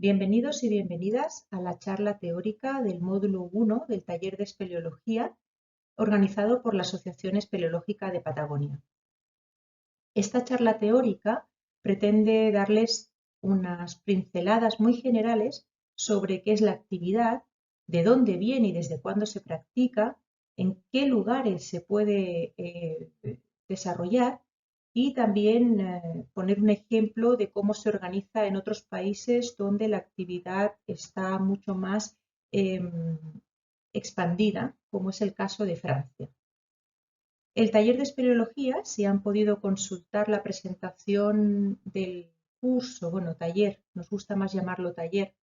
Bienvenidos y bienvenidas a la charla teórica del módulo 1 del taller de espeleología organizado por la Asociación Espeleológica de Patagonia. Esta charla teórica pretende darles unas pinceladas muy generales sobre qué es la actividad, de dónde viene y desde cuándo se practica, en qué lugares se puede desarrollar y también poner un ejemplo de cómo se organiza en otros países donde la actividad está mucho más expandida, como es el caso de Francia. El taller de espeleología, si han podido consultar la presentación del curso, bueno, taller, nos gusta más llamarlo taller,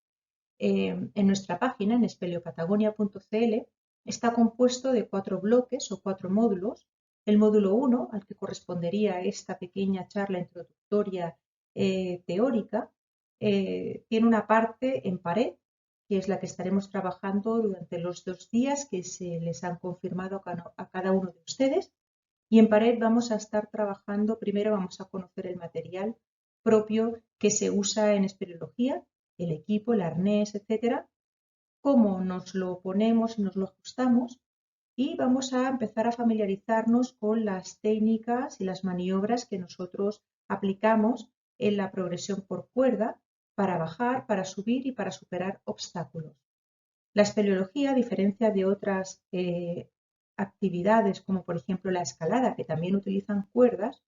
en nuestra página, en espeleopatagonia.cl, está compuesto de 4 bloques o 4 módulos. El módulo 1, al que correspondería esta pequeña charla introductoria teórica, tiene una parte en pared, que es la que estaremos trabajando durante los 2 días que se les han confirmado a cada uno de ustedes. Y en pared vamos a estar trabajando, primero vamos a conocer el material propio que se usa en espeleología, el equipo, el arnés, etcétera, cómo nos lo ponemos, nos lo ajustamos y vamos a empezar a familiarizarnos con las técnicas y las maniobras que nosotros aplicamos en la progresión por cuerda para bajar, para subir y para superar obstáculos. La espeleología, a diferencia de otras actividades como por ejemplo la escalada, que también utilizan cuerdas,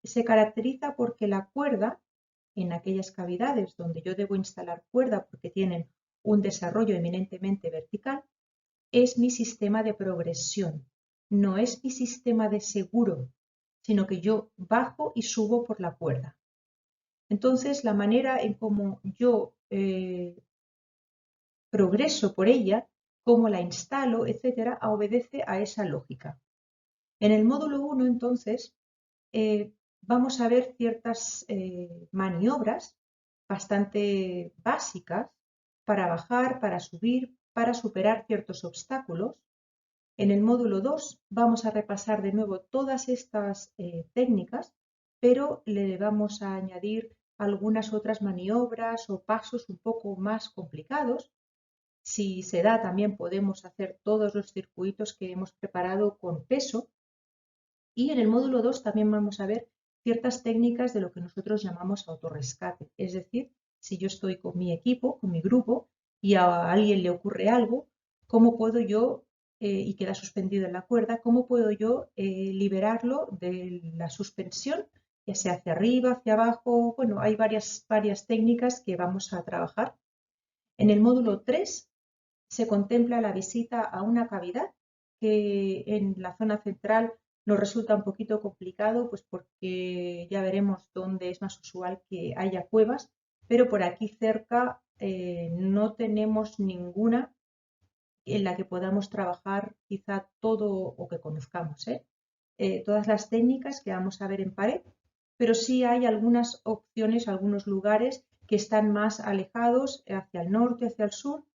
se caracteriza porque la cuerda, en aquellas cavidades donde yo debo instalar cuerda porque tienen un desarrollo eminentemente vertical, es mi sistema de progresión, no es mi sistema de seguro, sino que yo bajo y subo por la cuerda. Entonces, la manera en cómo yo progreso por ella, cómo la instalo, etcétera, obedece a esa lógica. En el módulo 1, entonces, vamos a ver ciertas maniobras bastante básicas para bajar, para subir, para superar ciertos obstáculos. En el módulo 2 vamos a repasar de nuevo todas estas técnicas, pero le vamos a añadir algunas otras maniobras o pasos un poco más complicados. Si se da, también podemos hacer todos los circuitos que hemos preparado con peso. Y en el módulo 2 también vamos a ver ciertas técnicas de lo que nosotros llamamos autorrescate. Es decir, si yo estoy con mi equipo, con mi grupo, y a alguien le ocurre algo, ¿cómo puedo yo, y queda suspendido en la cuerda, cómo puedo yo liberarlo de la suspensión, ya sea hacia arriba, hacia abajo? Bueno, hay varias técnicas que vamos a trabajar. En el módulo 3 se contempla la visita a una cavidad que en la zona central nos resulta un poquito complicado, pues porque ya veremos dónde es más usual que haya cuevas, pero por aquí cerca no tenemos ninguna en la que podamos trabajar quizá todo o que conozcamos, todas las técnicas que vamos a ver en pared, pero sí hay algunas opciones, algunos lugares que están más alejados hacia el norte, hacia el sur,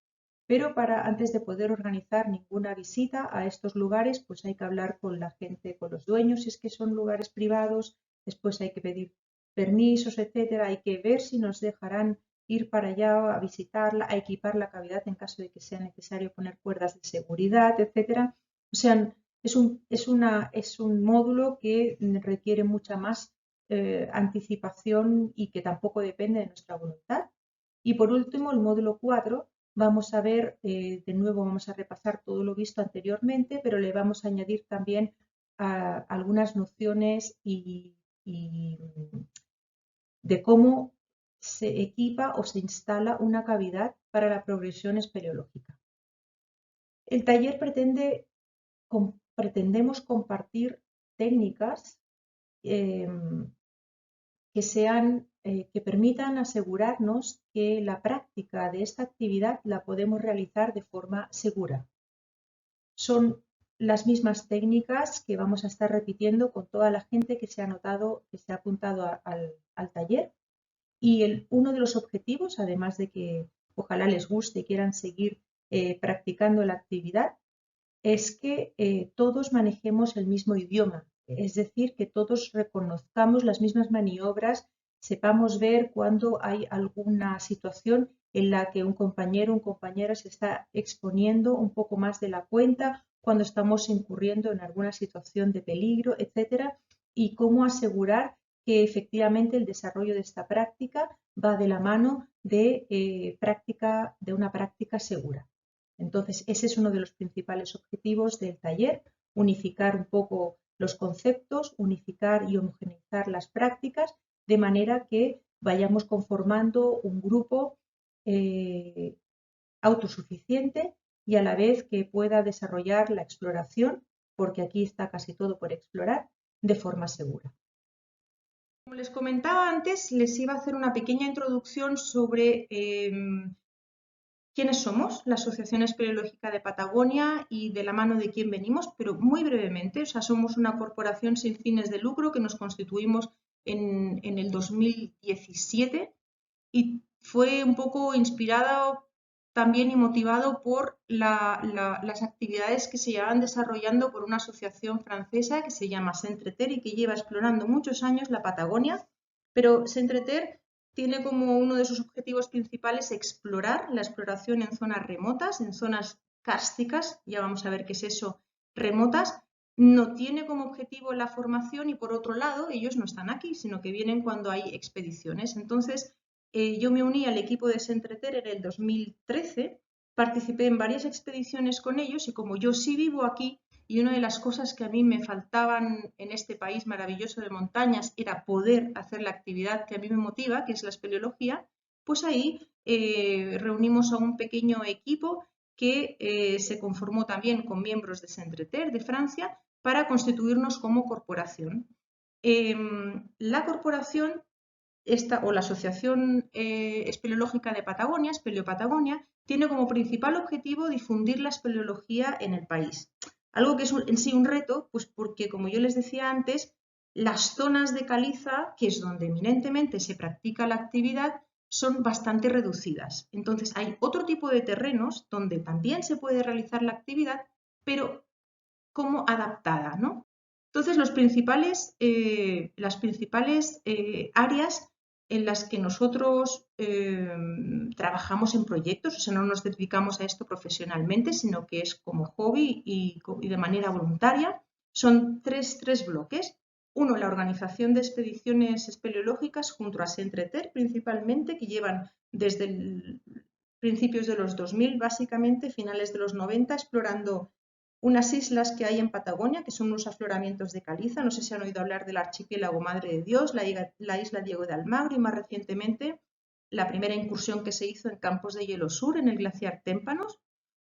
pero antes de poder organizar ninguna visita a estos lugares, pues hay que hablar con la gente, con los dueños, si es que son lugares privados, después hay que pedir permisos, etcétera, hay que ver si nos dejarán ir para allá a visitarla, a equipar la cavidad en caso de que sea necesario poner cuerdas de seguridad, etcétera. O sea, es un módulo que requiere mucha más anticipación y que tampoco depende de nuestra voluntad. Y por último, el módulo 4, vamos a ver, de nuevo vamos a repasar todo lo visto anteriormente, pero le vamos a añadir también algunas nociones de cómo se equipa o se instala una cavidad para la progresión espeleológica. El taller pretendemos compartir técnicas que permitan asegurarnos que la práctica de esta actividad la podemos realizar de forma segura. Son las mismas técnicas que vamos a estar repitiendo con toda la gente que se ha apuntado al taller. Y uno de los objetivos, además de que ojalá les guste y quieran seguir practicando la actividad, es que todos manejemos el mismo idioma, es decir, que todos reconozcamos las mismas maniobras sepamos ver cuando hay alguna situación en la que un compañero o compañera se está exponiendo un poco más de la cuenta, cuando estamos incurriendo en alguna situación de peligro, etcétera, y cómo asegurar que efectivamente el desarrollo de esta práctica va de la mano de una práctica segura. Entonces, ese es uno de los principales objetivos del taller, unificar un poco los conceptos, unificar y homogeneizar las prácticas, de manera que vayamos conformando un grupo autosuficiente y a la vez que pueda desarrollar la exploración, porque aquí está casi todo por explorar, de forma segura. Como les comentaba antes, les iba a hacer una pequeña introducción sobre quiénes somos, la Asociación Espeleológica de Patagonia y de la mano de quién venimos, pero muy brevemente. O sea, somos una corporación sin fines de lucro que nos constituimos en el 2017 y fue un poco inspirado también y motivado por las actividades que se llevaban desarrollando por una asociación francesa que se llama Centreter y que lleva explorando muchos años la Patagonia, pero Centreter tiene como uno de sus objetivos principales explorar la exploración en zonas remotas, en zonas kársticas, ya vamos a ver qué es eso, remotas. No tiene como objetivo la formación y por otro lado ellos no están aquí, sino que vienen cuando hay expediciones. Entonces yo me uní al equipo de Centreter en el 2013, participé en varias expediciones con ellos y como yo sí vivo aquí y una de las cosas que a mí me faltaban en este país maravilloso de montañas era poder hacer la actividad que a mí me motiva, que es la espeleología, pues ahí reunimos a un pequeño equipo que se conformó también con miembros de Centreter de Francia para constituirnos como corporación. La corporación o la Asociación Espeleológica de Patagonia, Espeleopatagonia, tiene como principal objetivo difundir la espeleología en el país. Algo que es en sí un reto, pues porque, como yo les decía antes, las zonas de caliza, que es donde eminentemente se practica la actividad, son bastante reducidas. Entonces, hay otro tipo de terrenos donde también se puede realizar la actividad, pero como adaptada, ¿no? Entonces, las principales áreas en las que nosotros trabajamos en proyectos, o sea, no nos dedicamos a esto profesionalmente, sino que es como hobby y de manera voluntaria, son tres bloques. Uno, la organización de expediciones espeleológicas junto a Centreter, principalmente, que llevan desde principios de los 2000, básicamente, finales de los 90, explorando unas islas que hay en Patagonia, que son unos afloramientos de caliza. No sé si han oído hablar del archipiélago Madre de Dios, la isla Diego de Almagro y más recientemente la primera incursión que se hizo en Campos de Hielo Sur, en el glaciar Témpanos.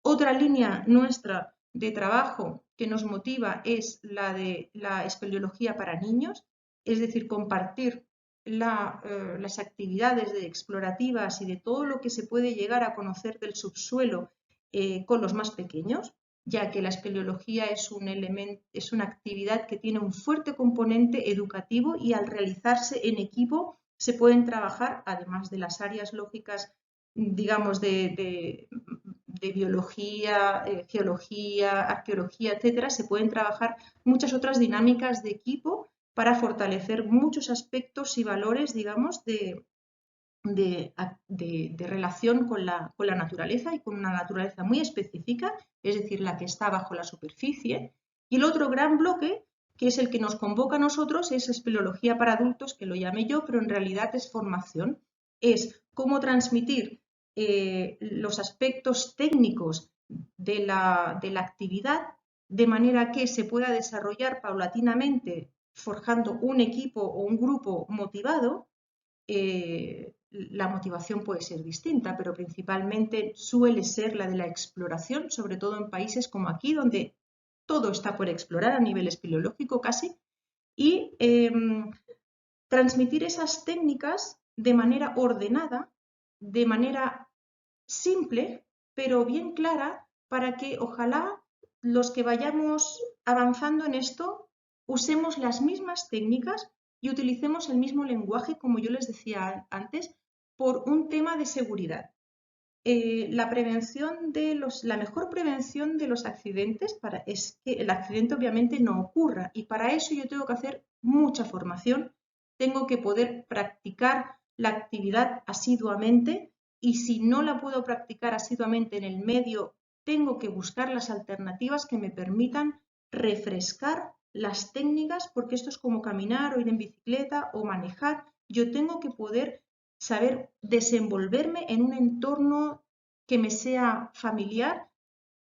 Otra línea nuestra de trabajo que nos motiva es la de la espeleología para niños, es decir, compartir las actividades explorativas y de todo lo que se puede llegar a conocer del subsuelo con los más pequeños, ya que la espeleología es una actividad que tiene un fuerte componente educativo y al realizarse en equipo se pueden trabajar, además de las áreas lógicas, digamos, de biología, geología, arqueología, etcétera, se pueden trabajar muchas otras dinámicas de equipo para fortalecer muchos aspectos y valores, digamos, de relación con la naturaleza y con una naturaleza muy específica, es decir, la que está bajo la superficie. Y el otro gran bloque, que es el que nos convoca a nosotros, es espeleología para adultos, que lo llamé yo, pero en realidad es formación. Es cómo transmitir los aspectos técnicos de la actividad de manera que se pueda desarrollar paulatinamente forjando un equipo o un grupo motivado. La motivación puede ser distinta, pero principalmente suele ser la de la exploración, sobre todo en países como aquí, donde todo está por explorar a nivel espeleológico casi, y transmitir esas técnicas de manera ordenada, de manera simple, pero bien clara, para que ojalá los que vayamos avanzando en esto usemos las mismas técnicas y utilicemos el mismo lenguaje, como yo les decía antes, por un tema de seguridad. La mejor prevención de los accidentes es que el accidente obviamente no ocurra y para eso yo tengo que hacer mucha formación tengo que poder practicar la actividad asiduamente y si no la puedo practicar asiduamente en el medio, tengo que buscar las alternativas que me permitan refrescar las técnicas, porque esto es como caminar o ir en bicicleta o manejar. Yo tengo que poder saber desenvolverme en un entorno que me sea familiar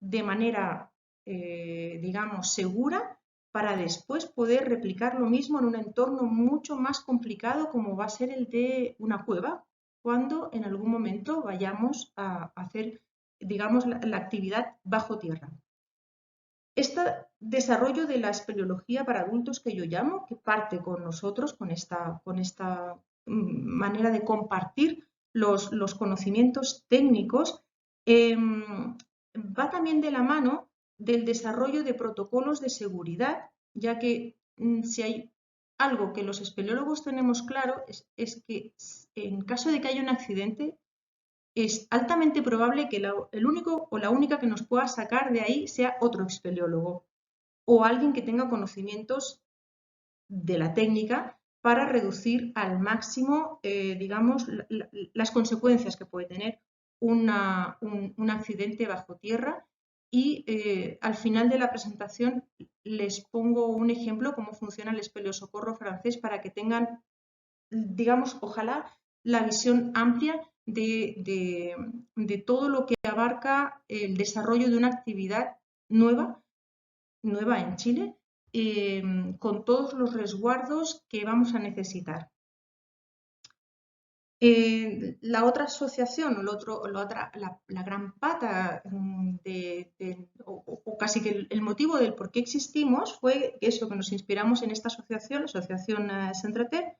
de manera, digamos, segura para después poder replicar lo mismo en un entorno mucho más complicado como va a ser el de una cueva, cuando en algún momento vayamos a hacer, digamos, la actividad bajo tierra. Este desarrollo de la espeleología para adultos que yo llamo, que parte con nosotros, con esta manera de compartir los conocimientos técnicos, va también de la mano del desarrollo de protocolos de seguridad, ya que si hay algo que los espeleólogos tenemos claro es que en caso de que haya un accidente, es altamente probable que el único o la única que nos pueda sacar de ahí sea otro espeleólogo o alguien que tenga conocimientos de la técnica para reducir al máximo, digamos, las consecuencias que puede tener un accidente bajo tierra. Y al final de la presentación les pongo un ejemplo cómo funciona el espeleosocorro francés para que tengan, digamos, ojalá la visión amplia de todo lo que abarca el desarrollo de una actividad nueva en Chile, con todos los resguardos que vamos a necesitar. La otra asociación, la gran pata o casi que el motivo del por qué existimos fue eso, que nos inspiramos en esta asociación, la Asociación Centrater,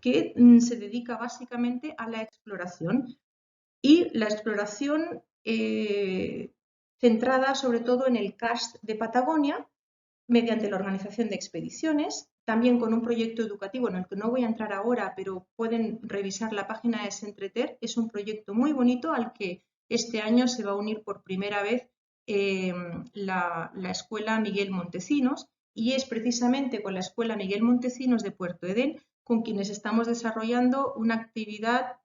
que se dedica básicamente a la exploración y la exploración centrada sobre todo en el karst de Patagonia, mediante la organización de expediciones, también con un proyecto educativo en el que no voy a entrar ahora, pero pueden revisar la página de Centreter. Es un proyecto muy bonito al que este año se va a unir por primera vez la Escuela Miguel Montecinos, y es precisamente con la Escuela Miguel Montecinos de Puerto Edén con quienes estamos desarrollando una actividad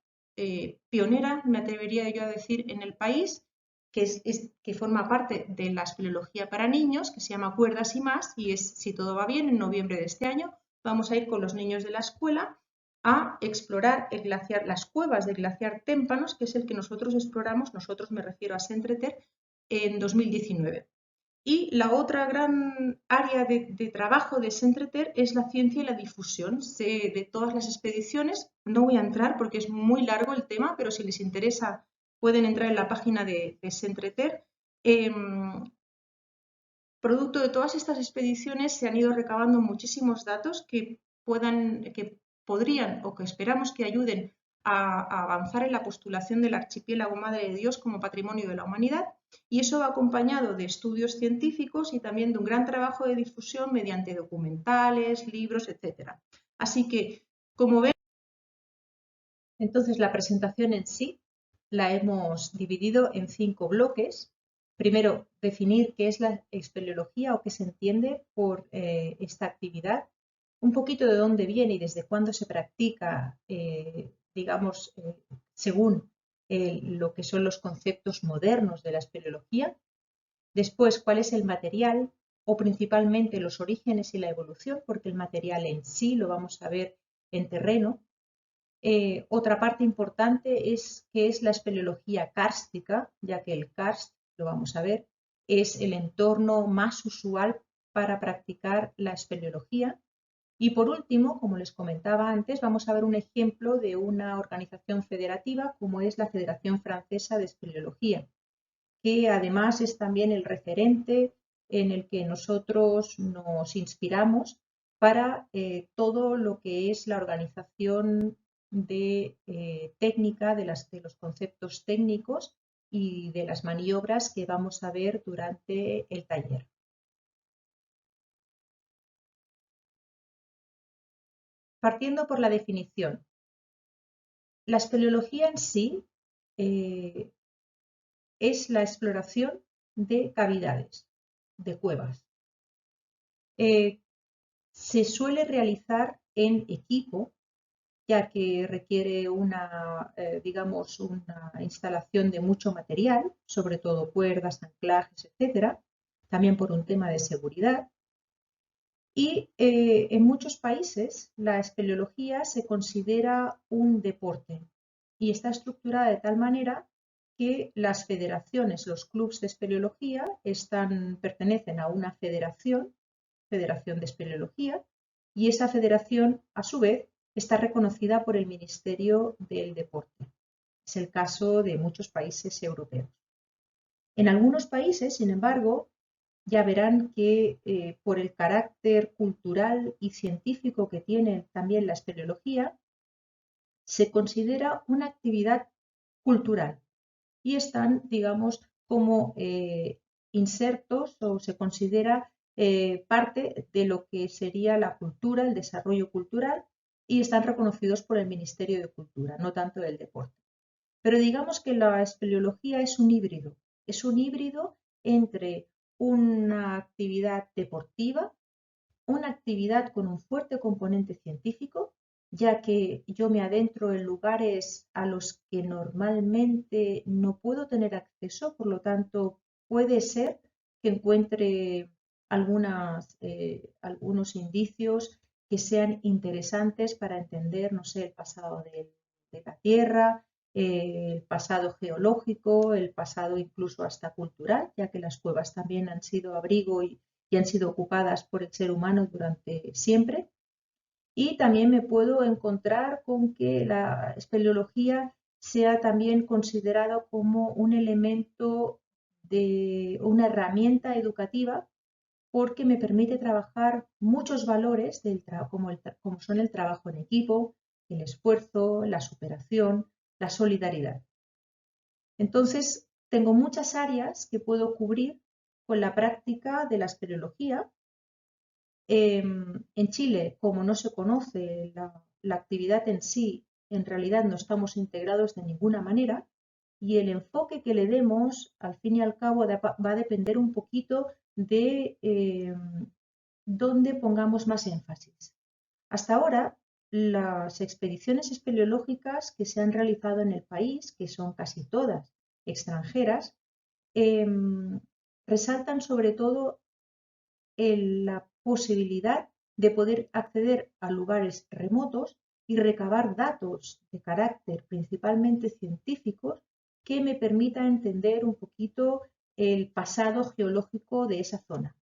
pionera, me atrevería yo a decir, en el país, que forma parte de la espeleología para niños, que se llama Cuerdas y más, y es, si todo va bien, en noviembre de este año vamos a ir con los niños de la escuela a explorar el glaciar, las cuevas del glaciar Témpanos, que es el que nosotros exploramos, nosotros me refiero a Centreter, en 2019. Y la otra gran área de trabajo de Centreter es la ciencia y la difusión. Sé de todas las expediciones, no voy a entrar porque es muy largo el tema, pero si les interesa pueden entrar en la página de Centreter. Producto de todas estas expediciones se han ido recabando muchísimos datos que podrían o que esperamos que ayuden a avanzar en la postulación del archipiélago Madre de Dios como patrimonio de la humanidad, y eso va acompañado de estudios científicos y también de un gran trabajo de difusión mediante documentales, libros, etc. Así que, como ven, entonces la presentación en sí la hemos dividido en 5 bloques. Primero, definir qué es la espeleología o qué se entiende por esta actividad, un poquito de dónde viene y desde cuándo se practica, digamos, según lo que son los conceptos modernos de la espeleología. Después, cuál es el material o principalmente los orígenes y la evolución, porque el material en sí lo vamos a ver en terreno. Otra parte importante es qué es la espeleología kárstica, ya que el karst, lo vamos a ver, es el entorno más usual para practicar la espeleología. Y por último, como les comentaba antes, vamos a ver un ejemplo de una organización federativa como es la Federación Francesa de Espeleología, que además es también el referente en el que nosotros nos inspiramos para todo lo que es la organización de técnica, de los conceptos técnicos y de las maniobras que vamos a ver durante el taller. Partiendo por la definición, la espeleología en sí es la exploración de cavidades, de cuevas. Se suele realizar en equipo ya que requiere una, digamos, una instalación de mucho material, sobre todo cuerdas, anclajes, etcétera, también por un tema de seguridad. Y en muchos países la espeleología se considera un deporte y está estructurada de tal manera que las federaciones, los clubes de espeleología, pertenecen a una federación, Federación de Espeleología, y esa federación, a su vez, está reconocida por el Ministerio del Deporte. Es el caso de muchos países europeos. En algunos países, sin embargo, ya verán que por el carácter cultural y científico que tiene también la espeleología, se considera una actividad cultural y están, digamos, como insertos o se considera parte de lo que sería la cultura, el desarrollo cultural y están reconocidos por el Ministerio de Cultura, no tanto del deporte. Pero digamos que la espeleología es un híbrido entre una actividad deportiva, una actividad con un fuerte componente científico, ya que yo me adentro en lugares a los que normalmente no puedo tener acceso, por lo tanto puede ser que encuentre algunos indicios que sean interesantes para entender, no sé, el pasado de la Tierra, el pasado geológico, el pasado incluso hasta cultural, ya que las cuevas también han sido abrigo y han sido ocupadas por el ser humano durante siempre. Y también me puedo encontrar con que la espeleología sea también considerado como un elemento de una herramienta educativa porque me permite trabajar muchos valores como son el trabajo en equipo, el esfuerzo, la superación, la solidaridad. Entonces, tengo muchas áreas que puedo cubrir con la práctica de la espeleología. En Chile, como no se conoce la actividad en sí, en realidad no estamos integrados de ninguna manera y el enfoque que le demos, al fin y al cabo, va a depender un poquito de dónde pongamos más énfasis. Hasta ahora, las expediciones espeleológicas que se han realizado en el país, que son casi todas extranjeras, resaltan sobre todo la posibilidad de poder acceder a lugares remotos y recabar datos de carácter principalmente científicos que me permita entender un poquito el pasado geológico de esa zona.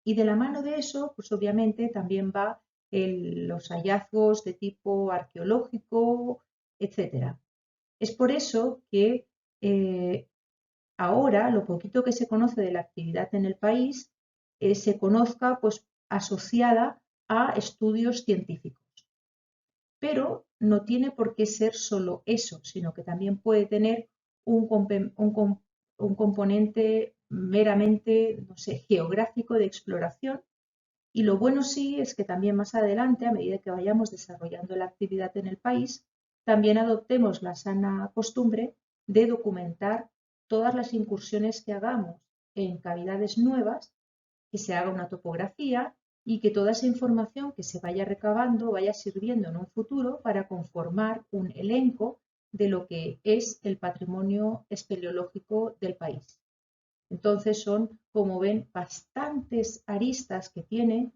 Y de la mano de eso, pues obviamente también va los hallazgos de tipo arqueológico, etc. Es por eso que ahora lo poquito que se conoce de la actividad en el país se conozca pues asociada a estudios científicos. Pero no tiene por qué ser solo eso, sino que también puede tener un componente meramente, no sé, geográfico de exploración. Y lo bueno sí es que también más adelante, a medida que vayamos desarrollando la actividad en el país, también adoptemos la sana costumbre de documentar todas las incursiones que hagamos en cavidades nuevas, que se haga una topografía y que toda esa información que se vaya recabando vaya sirviendo en un futuro para conformar un elenco de lo que es el patrimonio espeleológico del país. Entonces son, como ven, bastantes aristas que tiene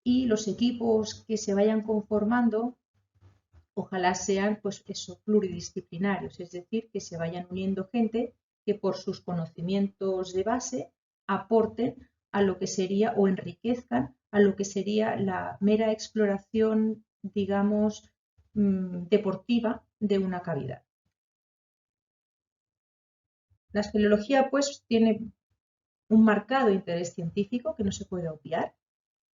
y los equipos que se vayan conformando ojalá sean pues eso, pluridisciplinarios, es decir, que se vayan uniendo gente que por sus conocimientos de base aporten a lo que sería o enriquezcan a lo que sería la mera exploración, digamos, deportiva de una cavidad. La espeleología pues tiene un marcado interés científico que no se puede obviar.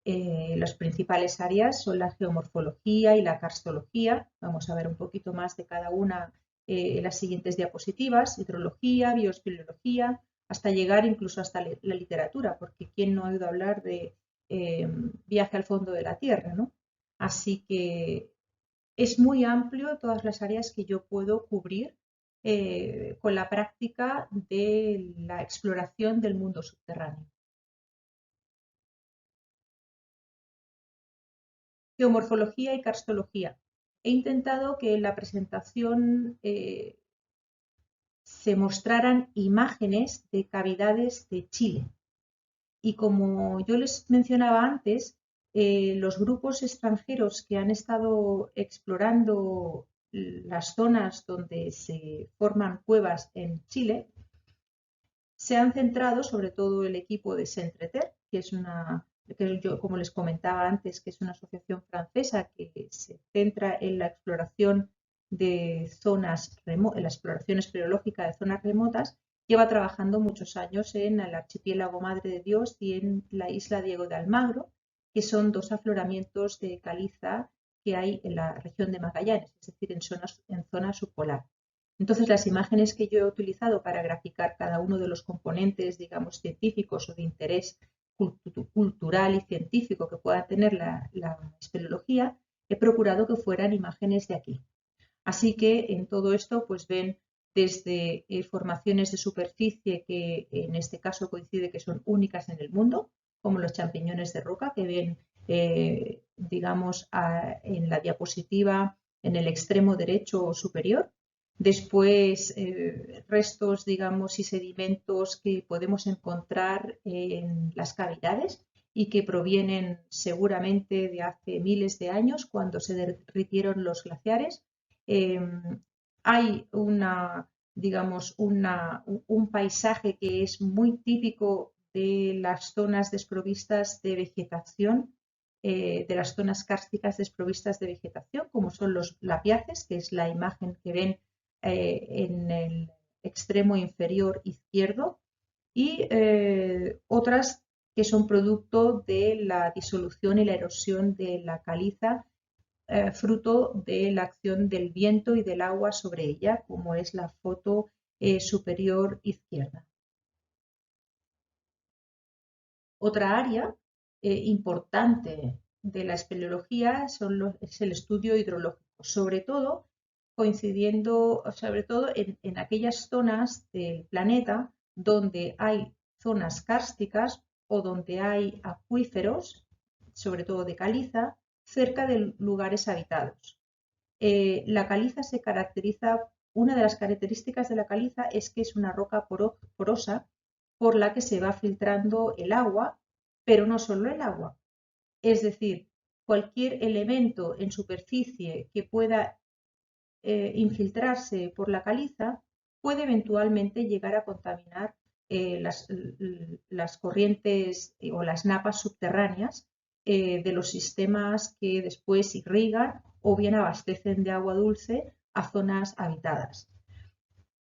Las principales áreas son la geomorfología y la karstología. Vamos a ver un poquito más de cada una en las siguientes diapositivas. Hidrología, bioespeleología, hasta llegar incluso hasta la literatura, porque ¿quién no ha oído hablar de viaje al fondo de la Tierra, ¿no? Así que es muy amplio todas las áreas que yo puedo cubrir con la práctica de la exploración del mundo subterráneo. Geomorfología y karstología. he intentado que en la presentación se mostraran imágenes de cavidades de Chile. Y como yo les mencionaba antes, los grupos extranjeros que han estado explorando las zonas donde se forman cuevas en Chile se han centrado, sobre todo el equipo de Centreter, que es que yo, como les comentaba antes, que es una asociación francesa que se centra en la exploración de zonas en la exploración espeleológica de zonas remotas, lleva trabajando muchos años en el archipiélago Madre de Dios y en la isla Diego de Almagro, que son dos afloramientos de caliza que hay en la región de Magallanes, es decir, en zona subpolar. Entonces, las imágenes que yo he utilizado para graficar cada uno de los componentes, digamos, científicos o de interés cultural y científico que pueda tener la espeleología, he procurado que fueran imágenes de aquí. Así que en todo esto, pues ven desde formaciones de superficie que en este caso coincide que son únicas en el mundo, como los champiñones de roca que ven, digamos, en la diapositiva en el extremo derecho superior. Después, restos, digamos, y sedimentos que podemos encontrar en las cavidades y que provienen seguramente de hace miles de años, cuando se derritieron los glaciares. Hay digamos, un paisaje que es muy típico de las zonas desprovistas de vegetación, de las zonas kársticas desprovistas de vegetación, como son los lapiaces, que es la imagen que ven en el extremo inferior izquierdo, y otras que son producto de la disolución y la erosión de la caliza, fruto de la acción del viento y del agua sobre ella, como es la foto superior izquierda. Otra área importante de la espeleología es el estudio hidrológico, sobre todo en aquellas zonas del planeta donde hay zonas kársticas o donde hay acuíferos, sobre todo de caliza, cerca de lugares habitados. La caliza se caracteriza, una de las características de la caliza es que es una roca porosa por la que se va filtrando el agua, pero no solo el agua. Es decir, cualquier elemento en superficie que pueda infiltrarse por la caliza puede eventualmente llegar a contaminar las corrientes o las napas subterráneas de los sistemas que después irrigan o bien abastecen de agua dulce a zonas habitadas.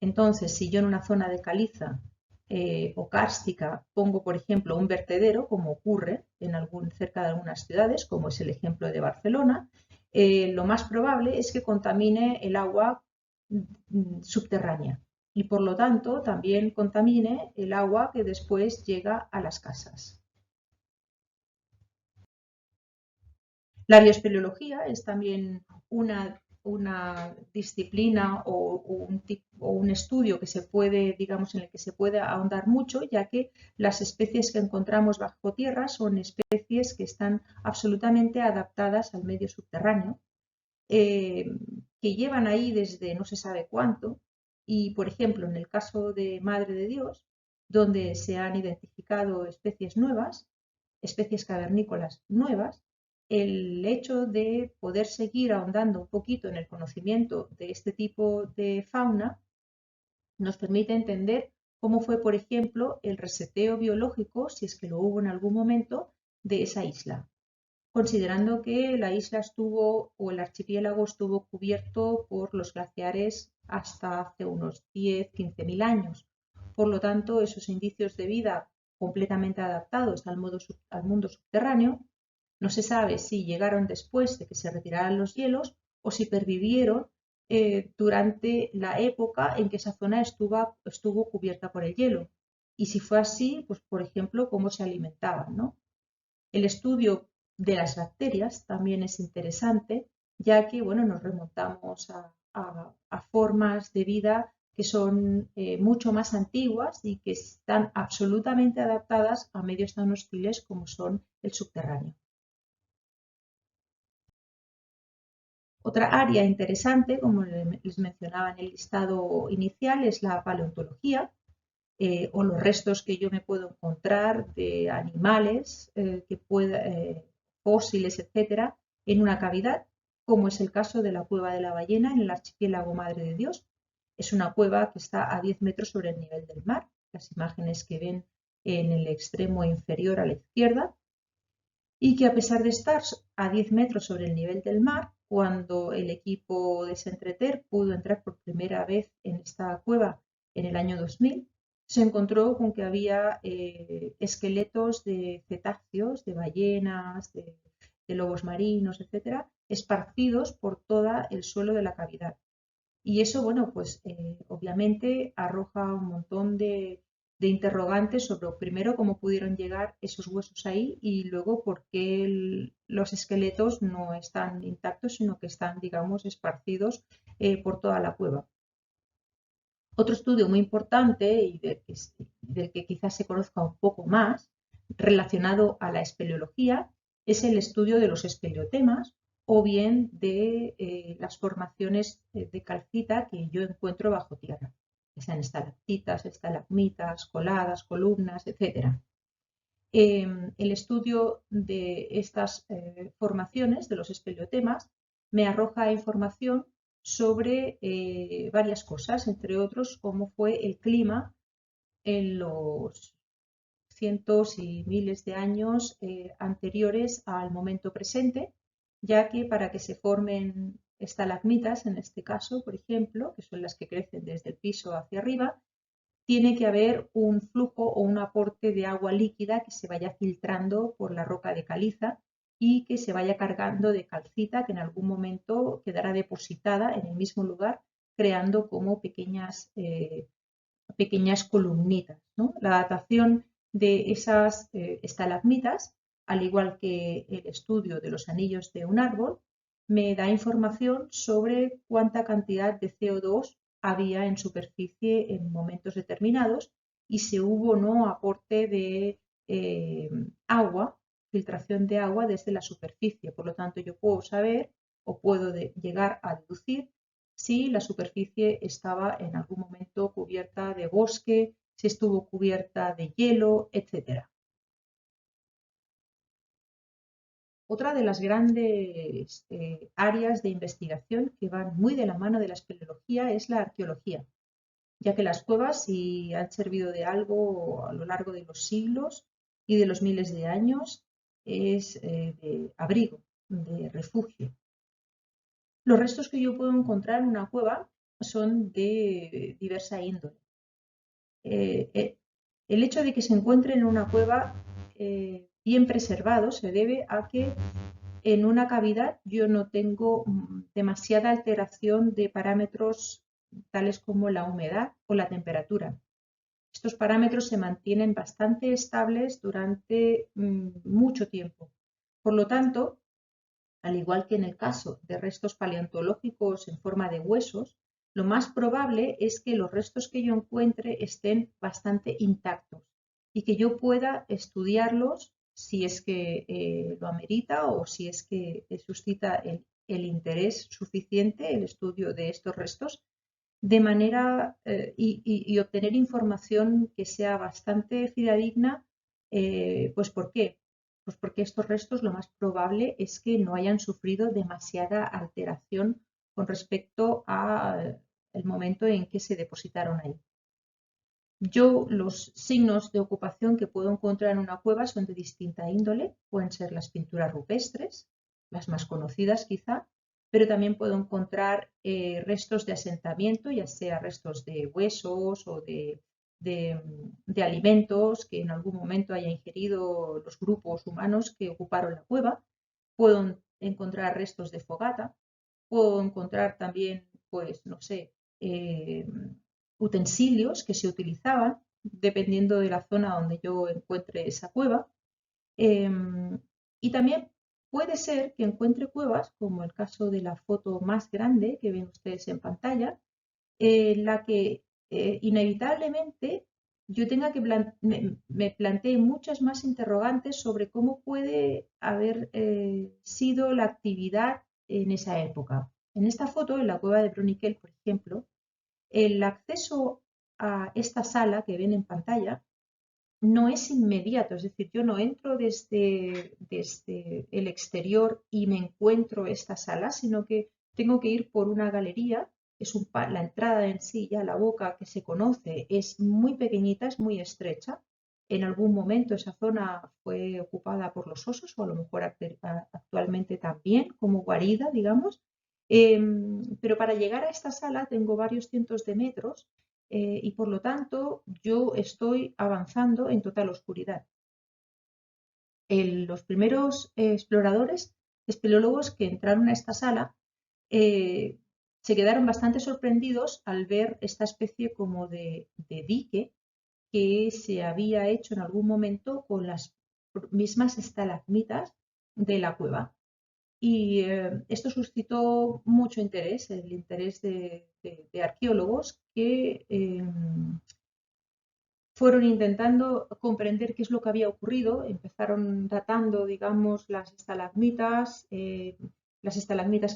Entonces, si yo en una zona de caliza o kárstica pongo, por ejemplo, un vertedero, como ocurre cerca de algunas ciudades, como es el ejemplo de Barcelona, lo más probable es que contamine el agua subterránea y, por lo tanto, también contamine el agua que después llega a las casas. La bioespeleología es también una disciplina o un estudio que se puede, digamos, en el que se puede ahondar mucho, ya que las especies que encontramos bajo tierra son especies que están absolutamente adaptadas al medio subterráneo, que llevan ahí desde no se sabe cuánto. Y, por ejemplo, en el caso de Madre de Dios, donde se han identificado especies nuevas, especies cavernícolas nuevas, el hecho de poder seguir ahondando un poquito en el conocimiento de este tipo de fauna nos permite entender cómo fue, por ejemplo, el reseteo biológico, si es que lo hubo en algún momento, de esa isla, considerando que la isla estuvo o el archipiélago estuvo cubierto por los glaciares hasta hace unos 10-15 mil años. Por lo tanto, esos indicios de vida completamente adaptados al mundo subterráneo, no se sabe si llegaron después de que se retiraran los hielos o si pervivieron durante la época en que esa zona estuvo cubierta por el hielo. Y si fue así, pues por ejemplo, cómo se alimentaban, ¿no? El estudio de las bacterias también es interesante, ya que bueno, nos remontamos a formas de vida que son mucho más antiguas y que están absolutamente adaptadas a medios tan hostiles como son el subterráneo. Otra área interesante, como les mencionaba en el listado inicial, es la paleontología, o los restos que yo me puedo encontrar de animales fósiles, etcétera, en una cavidad, como es el caso de la cueva de la ballena en el archipiélago Madre de Dios. Es una cueva que está a 10 metros sobre el nivel del mar. Las imágenes que ven en el extremo inferior a la izquierda, y que a pesar de estar a 10 metros sobre el nivel del mar, cuando el equipo de Sentreter pudo entrar por primera vez en esta cueva en el año 2000, se encontró con que había esqueletos de cetáceos, de ballenas, de lobos marinos, etcétera, esparcidos por todo el suelo de la cavidad. Y eso, bueno, pues obviamente arroja un montón de interrogantes sobre, primero, cómo pudieron llegar esos huesos ahí y luego por qué los esqueletos no están intactos, sino que están, digamos, esparcidos por toda la cueva. Otro estudio muy importante y del que quizás se conozca un poco más, relacionado a la espeleología, es el estudio de los espeleotemas o bien de las formaciones de calcita que yo encuentro bajo tierra, que sean estalactitas, estalagmitas, coladas, columnas, etc. El estudio de estas formaciones, de los espeleotemas, me arroja información sobre varias cosas, entre otros cómo fue el clima en los cientos y miles de años anteriores al momento presente, ya que para que se formen estalagmitas, en este caso, por ejemplo, que son las que crecen desde el piso hacia arriba, tiene que haber un flujo o un aporte de agua líquida que se vaya filtrando por la roca de caliza y que se vaya cargando de calcita que en algún momento quedará depositada en el mismo lugar, creando como pequeñas columnitas, ¿no? La datación de esas estalagmitas, al igual que el estudio de los anillos de un árbol, me da información sobre cuánta cantidad de CO2 había en superficie en momentos determinados y si hubo o no aporte de agua, filtración de agua desde la superficie. Por lo tanto, yo puedo saber o puedo llegar a deducir si la superficie estaba en algún momento cubierta de bosque, si estuvo cubierta de hielo, etc. Otra de las grandes áreas de investigación que van muy de la mano de la espeleología es la arqueología, ya que las cuevas, si han servido de algo a lo largo de los siglos y de los miles de años, es de abrigo, de refugio. Los restos que yo puedo encontrar en una cueva son de diversa índole. El hecho de que se encuentren en una cueva bien preservados se debe a que en una cavidad yo no tengo demasiada alteración de parámetros tales como la humedad o la temperatura. Estos parámetros se mantienen bastante estables durante mucho tiempo. Por lo tanto, al igual que en el caso de restos paleontológicos en forma de huesos, lo más probable es que los restos que yo encuentre estén bastante intactos y que yo pueda estudiarlos si es que lo amerita o si es que suscita el interés suficiente el estudio de estos restos de manera y obtener información que sea bastante fidedigna. Pues ¿por qué? Pues porque estos restos lo más probable es que no hayan sufrido demasiada alteración con respecto al momento en que se depositaron ahí. Yo, los signos de ocupación que puedo encontrar en una cueva son de distinta índole. Pueden ser las pinturas rupestres, las más conocidas quizá, pero también puedo encontrar restos de asentamiento, ya sea restos de huesos o de alimentos que en algún momento haya ingerido los grupos humanos que ocuparon la cueva. Puedo encontrar restos de fogata, puedo encontrar también, pues, no sé, utensilios que se utilizaban dependiendo de la zona donde yo encuentre esa cueva. Y también puede ser que encuentre cuevas, como el caso de la foto más grande que ven ustedes en pantalla, en la que inevitablemente yo tenga que me plantee muchas más interrogantes sobre cómo puede haber sido la actividad en esa época. En esta foto, en la cueva de Bruniquel, por ejemplo, el acceso a esta sala que ven en pantalla no es inmediato, es decir, yo no entro desde el exterior y me encuentro esta sala, sino que tengo que ir por una galería. La entrada en sí, ya la boca que se conoce, es muy pequeñita, es muy estrecha. En algún momento esa zona fue ocupada por los osos, o a lo mejor actualmente también, como guarida, digamos. Pero para llegar a esta sala tengo varios cientos de metros y por lo tanto yo estoy avanzando en total oscuridad. Los primeros exploradores, espeleólogos que entraron a esta sala, se quedaron bastante sorprendidos al ver esta especie como de dique que se había hecho en algún momento con las mismas estalagmitas de la cueva. Y esto suscitó mucho interés, el interés de arqueólogos que fueron intentando comprender qué es lo que había ocurrido. Empezaron datando, digamos, las estalagmitas que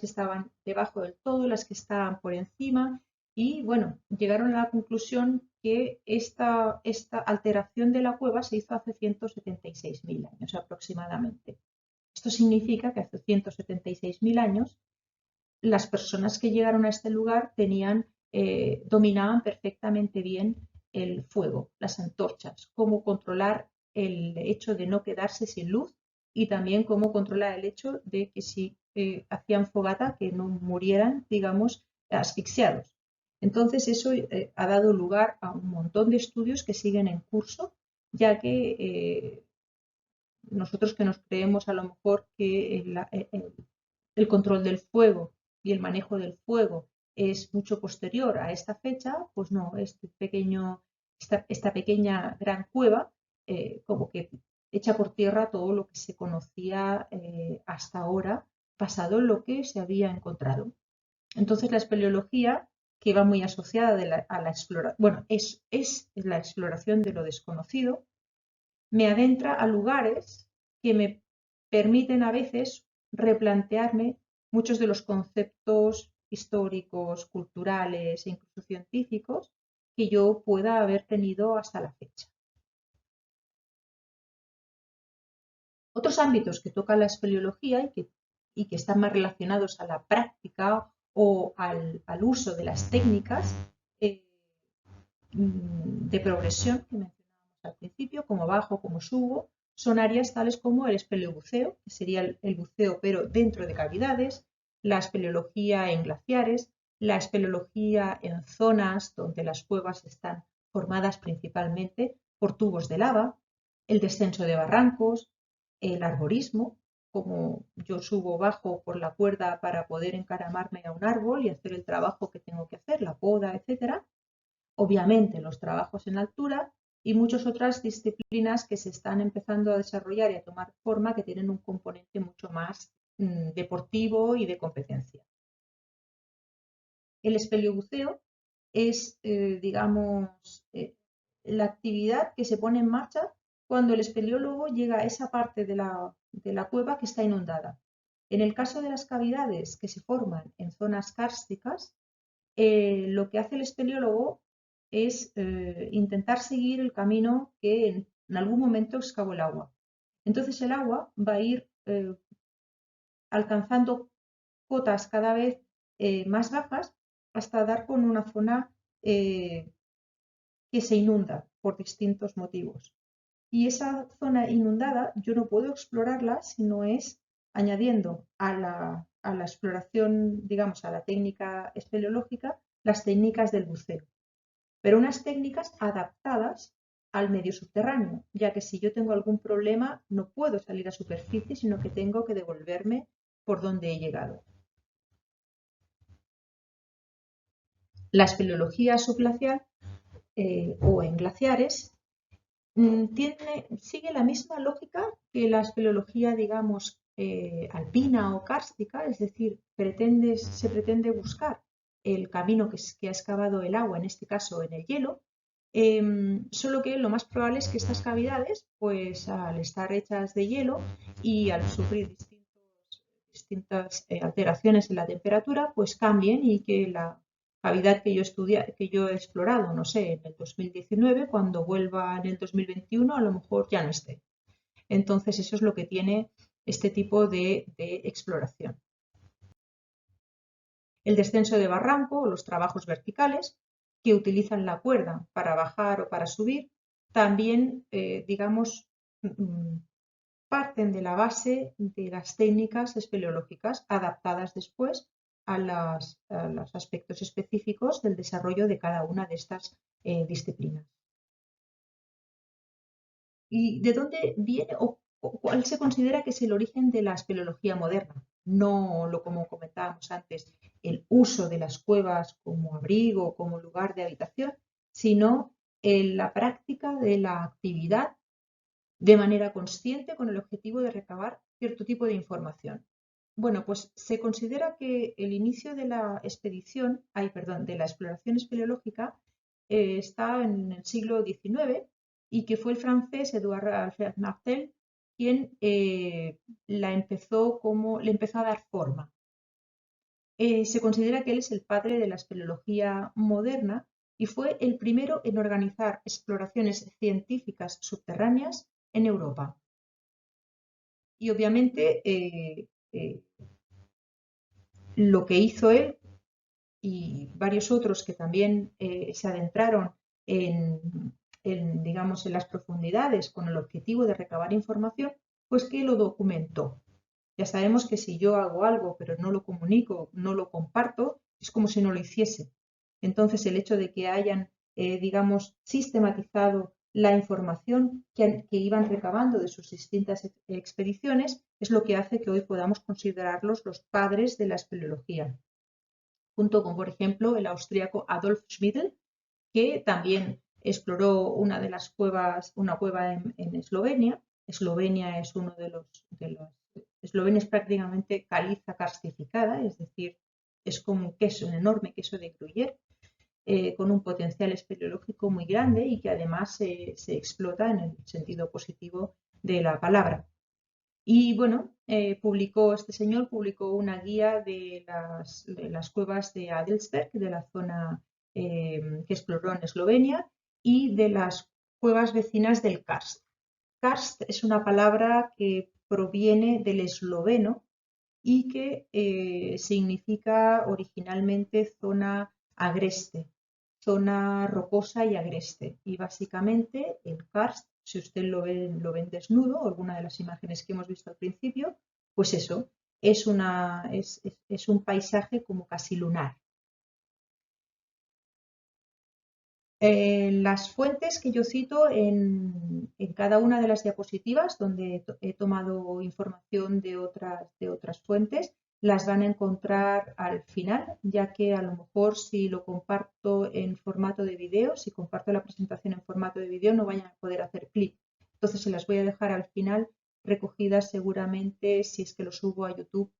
estaban debajo del todo, las que estaban por encima, y bueno, llegaron a la conclusión que esta alteración de la cueva se hizo hace 176.000 años aproximadamente. Esto significa que hace 176.000 años las personas que llegaron a este lugar dominaban perfectamente bien el fuego, las antorchas, cómo controlar el hecho de no quedarse sin luz y también cómo controlar el hecho de que si hacían fogata que no murieran, digamos, asfixiados. Entonces eso ha dado lugar a un montón de estudios que siguen en curso, ya que nosotros que nos creemos a lo mejor que el control del fuego y el manejo del fuego es mucho posterior a esta fecha, pues no, esta pequeña gran cueva como que echa por tierra todo lo que se conocía hasta ahora, basado en lo que se había encontrado. Entonces la espeleología, que va muy asociada a la exploración, bueno, es la exploración de lo desconocido, me adentra a lugares que me permiten a veces replantearme muchos de los conceptos históricos, culturales e incluso científicos que yo pueda haber tenido hasta la fecha. Otros ámbitos que toca la espeleología y que están más relacionados a la práctica o al uso de las técnicas de progresión que mencionábamos al principio, como bajo, como subo, son áreas tales como el espeleobuceo, que sería el buceo pero dentro de cavidades, la espeleología en glaciares, la espeleología en zonas donde las cuevas están formadas principalmente por tubos de lava, el descenso de barrancos, el arborismo, como yo subo bajo por la cuerda para poder encaramarme a un árbol y hacer el trabajo que tengo que hacer, la poda, etcétera. Obviamente los trabajos en altura y muchas otras disciplinas que se están empezando a desarrollar y a tomar forma que tienen un componente mucho más deportivo y de competencia. El espeleobuceo es, digamos, la actividad que se pone en marcha cuando el espeleólogo llega a esa parte de la cueva que está inundada. En el caso de las cavidades que se forman en zonas kársticas, lo que hace el espeleólogo es intentar seguir el camino que en algún momento excavó el agua. Entonces el agua va a ir alcanzando cotas cada vez más bajas hasta dar con una zona que se inunda por distintos motivos. Y esa zona inundada yo no puedo explorarla si no es añadiendo a la exploración, digamos, a la técnica espeleológica, las técnicas del buceo, pero unas técnicas adaptadas al medio subterráneo, ya que si yo tengo algún problema no puedo salir a superficie, sino que tengo que devolverme por donde he llegado. La espeleología subglacial o en glaciares sigue la misma lógica que la espeleología, digamos, alpina o kárstica, es decir, se pretende buscar el camino que ha excavado el agua, en este caso en el hielo, solo que lo más probable es que estas cavidades, pues al estar hechas de hielo y al sufrir distintas alteraciones en la temperatura, pues cambien y que la cavidad que yo he explorado, no sé, en el 2019, cuando vuelva en el 2021, a lo mejor ya no esté. Entonces, eso es lo que tiene este tipo de exploración. El descenso de barranco o los trabajos verticales, que utilizan la cuerda para bajar o para subir, también, digamos, parten de la base de las técnicas espeleológicas adaptadas después a los aspectos específicos del desarrollo de cada una de estas disciplinas. ¿Y de dónde viene o cuál se considera que es el origen de la espeleología moderna? No lo como comentábamos antes, el uso de las cuevas como abrigo, como lugar de habitación, sino en la práctica de la actividad de manera consciente con el objetivo de recabar cierto tipo de información. Bueno, pues se considera que el inicio de la de la exploración espeleológica está en el siglo XIX y que fue el francés Edouard Alfred Martel quien le empezó a dar forma. Se considera que él es el padre de la espeleología moderna y fue el primero en organizar exploraciones científicas subterráneas en Europa. Y obviamente lo que hizo él y varios otros que también se adentraron digamos, en las profundidades con el objetivo de recabar información, pues que lo documentó. Ya sabemos que si yo hago algo pero no lo comunico, no lo comparto, es como si no lo hiciese. Entonces el hecho de que hayan, digamos, sistematizado la información que iban recabando de sus distintas expediciones es lo que hace que hoy podamos considerarlos los padres de la espeleología, junto con, por ejemplo, el austríaco Adolf Schmidl, que también exploró una de las cuevas, una cueva en Eslovenia. Eslovenia es uno de los Eslovenia es prácticamente caliza karstificada, es decir, es como un queso, un enorme queso de Gruyère, con un potencial espeleológico muy grande y que además se explota en el sentido positivo de la palabra. Y bueno, este señor publicó una guía de las cuevas de Adelsberg, de la zona que exploró en Eslovenia, y de las cuevas vecinas del Karst. Karst es una palabra que proviene del esloveno y que significa originalmente zona agreste, zona rocosa y agreste. Y básicamente el karst, si usted lo ven desnudo, alguna de las imágenes que hemos visto al principio, pues eso, es un paisaje como casi lunar. Las fuentes que yo cito en cada una de las diapositivas, donde he tomado información de otras fuentes, las van a encontrar al final, ya que a lo mejor si lo comparto en formato de vídeo, si comparto la presentación en formato de vídeo, no vayan a poder hacer clic. Entonces se las voy a dejar al final recogidas seguramente si es que lo subo a YouTube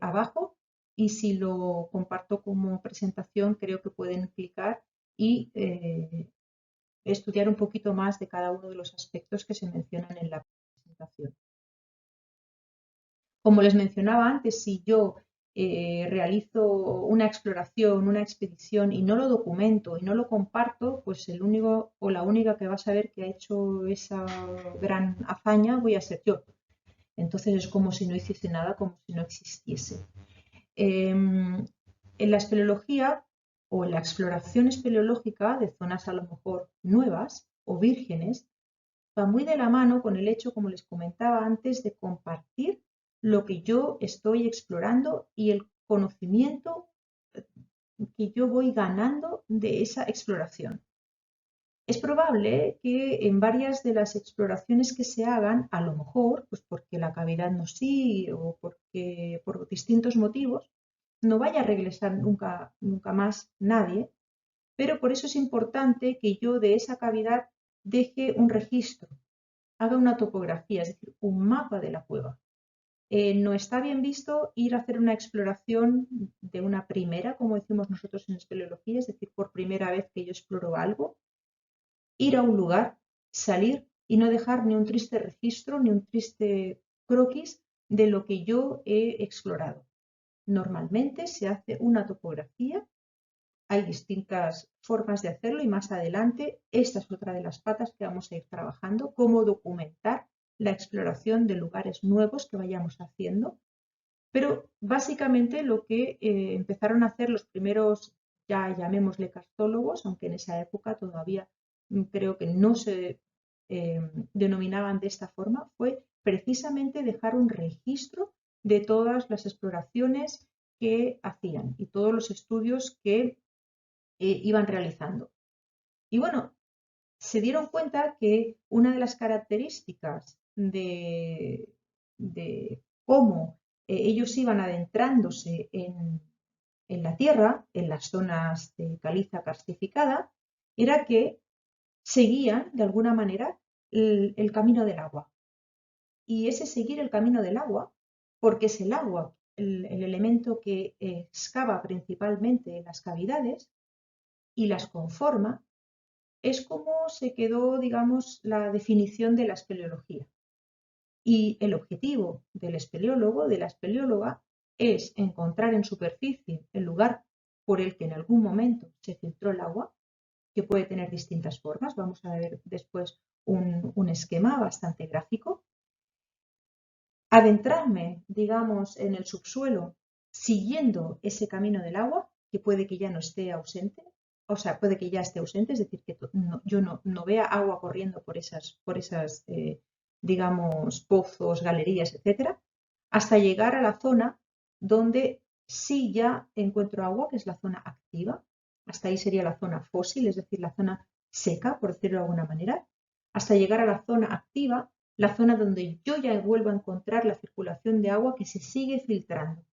abajo, y si lo comparto como presentación creo que pueden clicar y estudiar un poquito más de cada uno de los aspectos que se mencionan en la presentación. Como les mencionaba antes, si yo realizo una exploración, una expedición y no lo documento y no lo comparto, pues el único o la única que va a saber que ha hecho esa gran hazaña voy a ser yo. Entonces es como si no hiciese nada, como si no existiese. En la espeleología o en la exploración espeleológica de zonas a lo mejor nuevas o vírgenes, va muy de la mano con el hecho, como les comentaba antes, de compartir lo que yo estoy explorando y el conocimiento que yo voy ganando de esa exploración. Es probable que en varias de las exploraciones que se hagan, a lo mejor, pues porque la cavidad no sigue o porque por distintos motivos, no vaya a regresar nunca más nadie, pero por eso es importante que yo de esa cavidad deje un registro, haga una topografía, es decir, un mapa de la cueva. No está bien visto ir a hacer una exploración de una primera, como decimos nosotros en espeleología, es decir, por primera vez que yo exploro algo, ir a un lugar, salir y no dejar ni un triste registro, ni un triste croquis de lo que yo he explorado. Normalmente se hace una topografía, hay distintas formas de hacerlo y más adelante esta es otra de las patas que vamos a ir trabajando, cómo documentar la exploración de lugares nuevos que vayamos haciendo. Pero básicamente lo que empezaron a hacer los primeros, ya llamémosle cartólogos, aunque en esa época todavía creo que no se denominaban de esta forma, fue precisamente dejar un registro de todas las exploraciones que hacían y todos los estudios que iban realizando. Y bueno, se dieron cuenta que una de las características de cómo ellos iban adentrándose en la tierra, en las zonas de caliza karstificada, era que seguían de alguna manera el camino del agua. Y ese seguir el camino del agua, porque es el agua el elemento que excava principalmente en las cavidades y las conforma, es como se quedó, digamos, la definición de la espeleología. Y el objetivo del espeleólogo, de la espeleóloga, es encontrar en superficie el lugar por el que en algún momento se filtró el agua, que puede tener distintas formas. Vamos a ver después un esquema bastante gráfico. Adentrarme, digamos, en el subsuelo siguiendo ese camino del agua, que puede que ya no esté ausente, o sea, puede que ya esté ausente, es decir, que yo no vea agua corriendo por esas digamos, pozos, galerías, etcétera, hasta llegar a la zona donde sí ya encuentro agua, que es la zona activa. Hasta ahí sería la zona fósil, es decir, la zona seca, por decirlo de alguna manera, hasta llegar a la zona activa, la zona donde yo ya vuelvo a encontrar la circulación de agua que se sigue filtrando.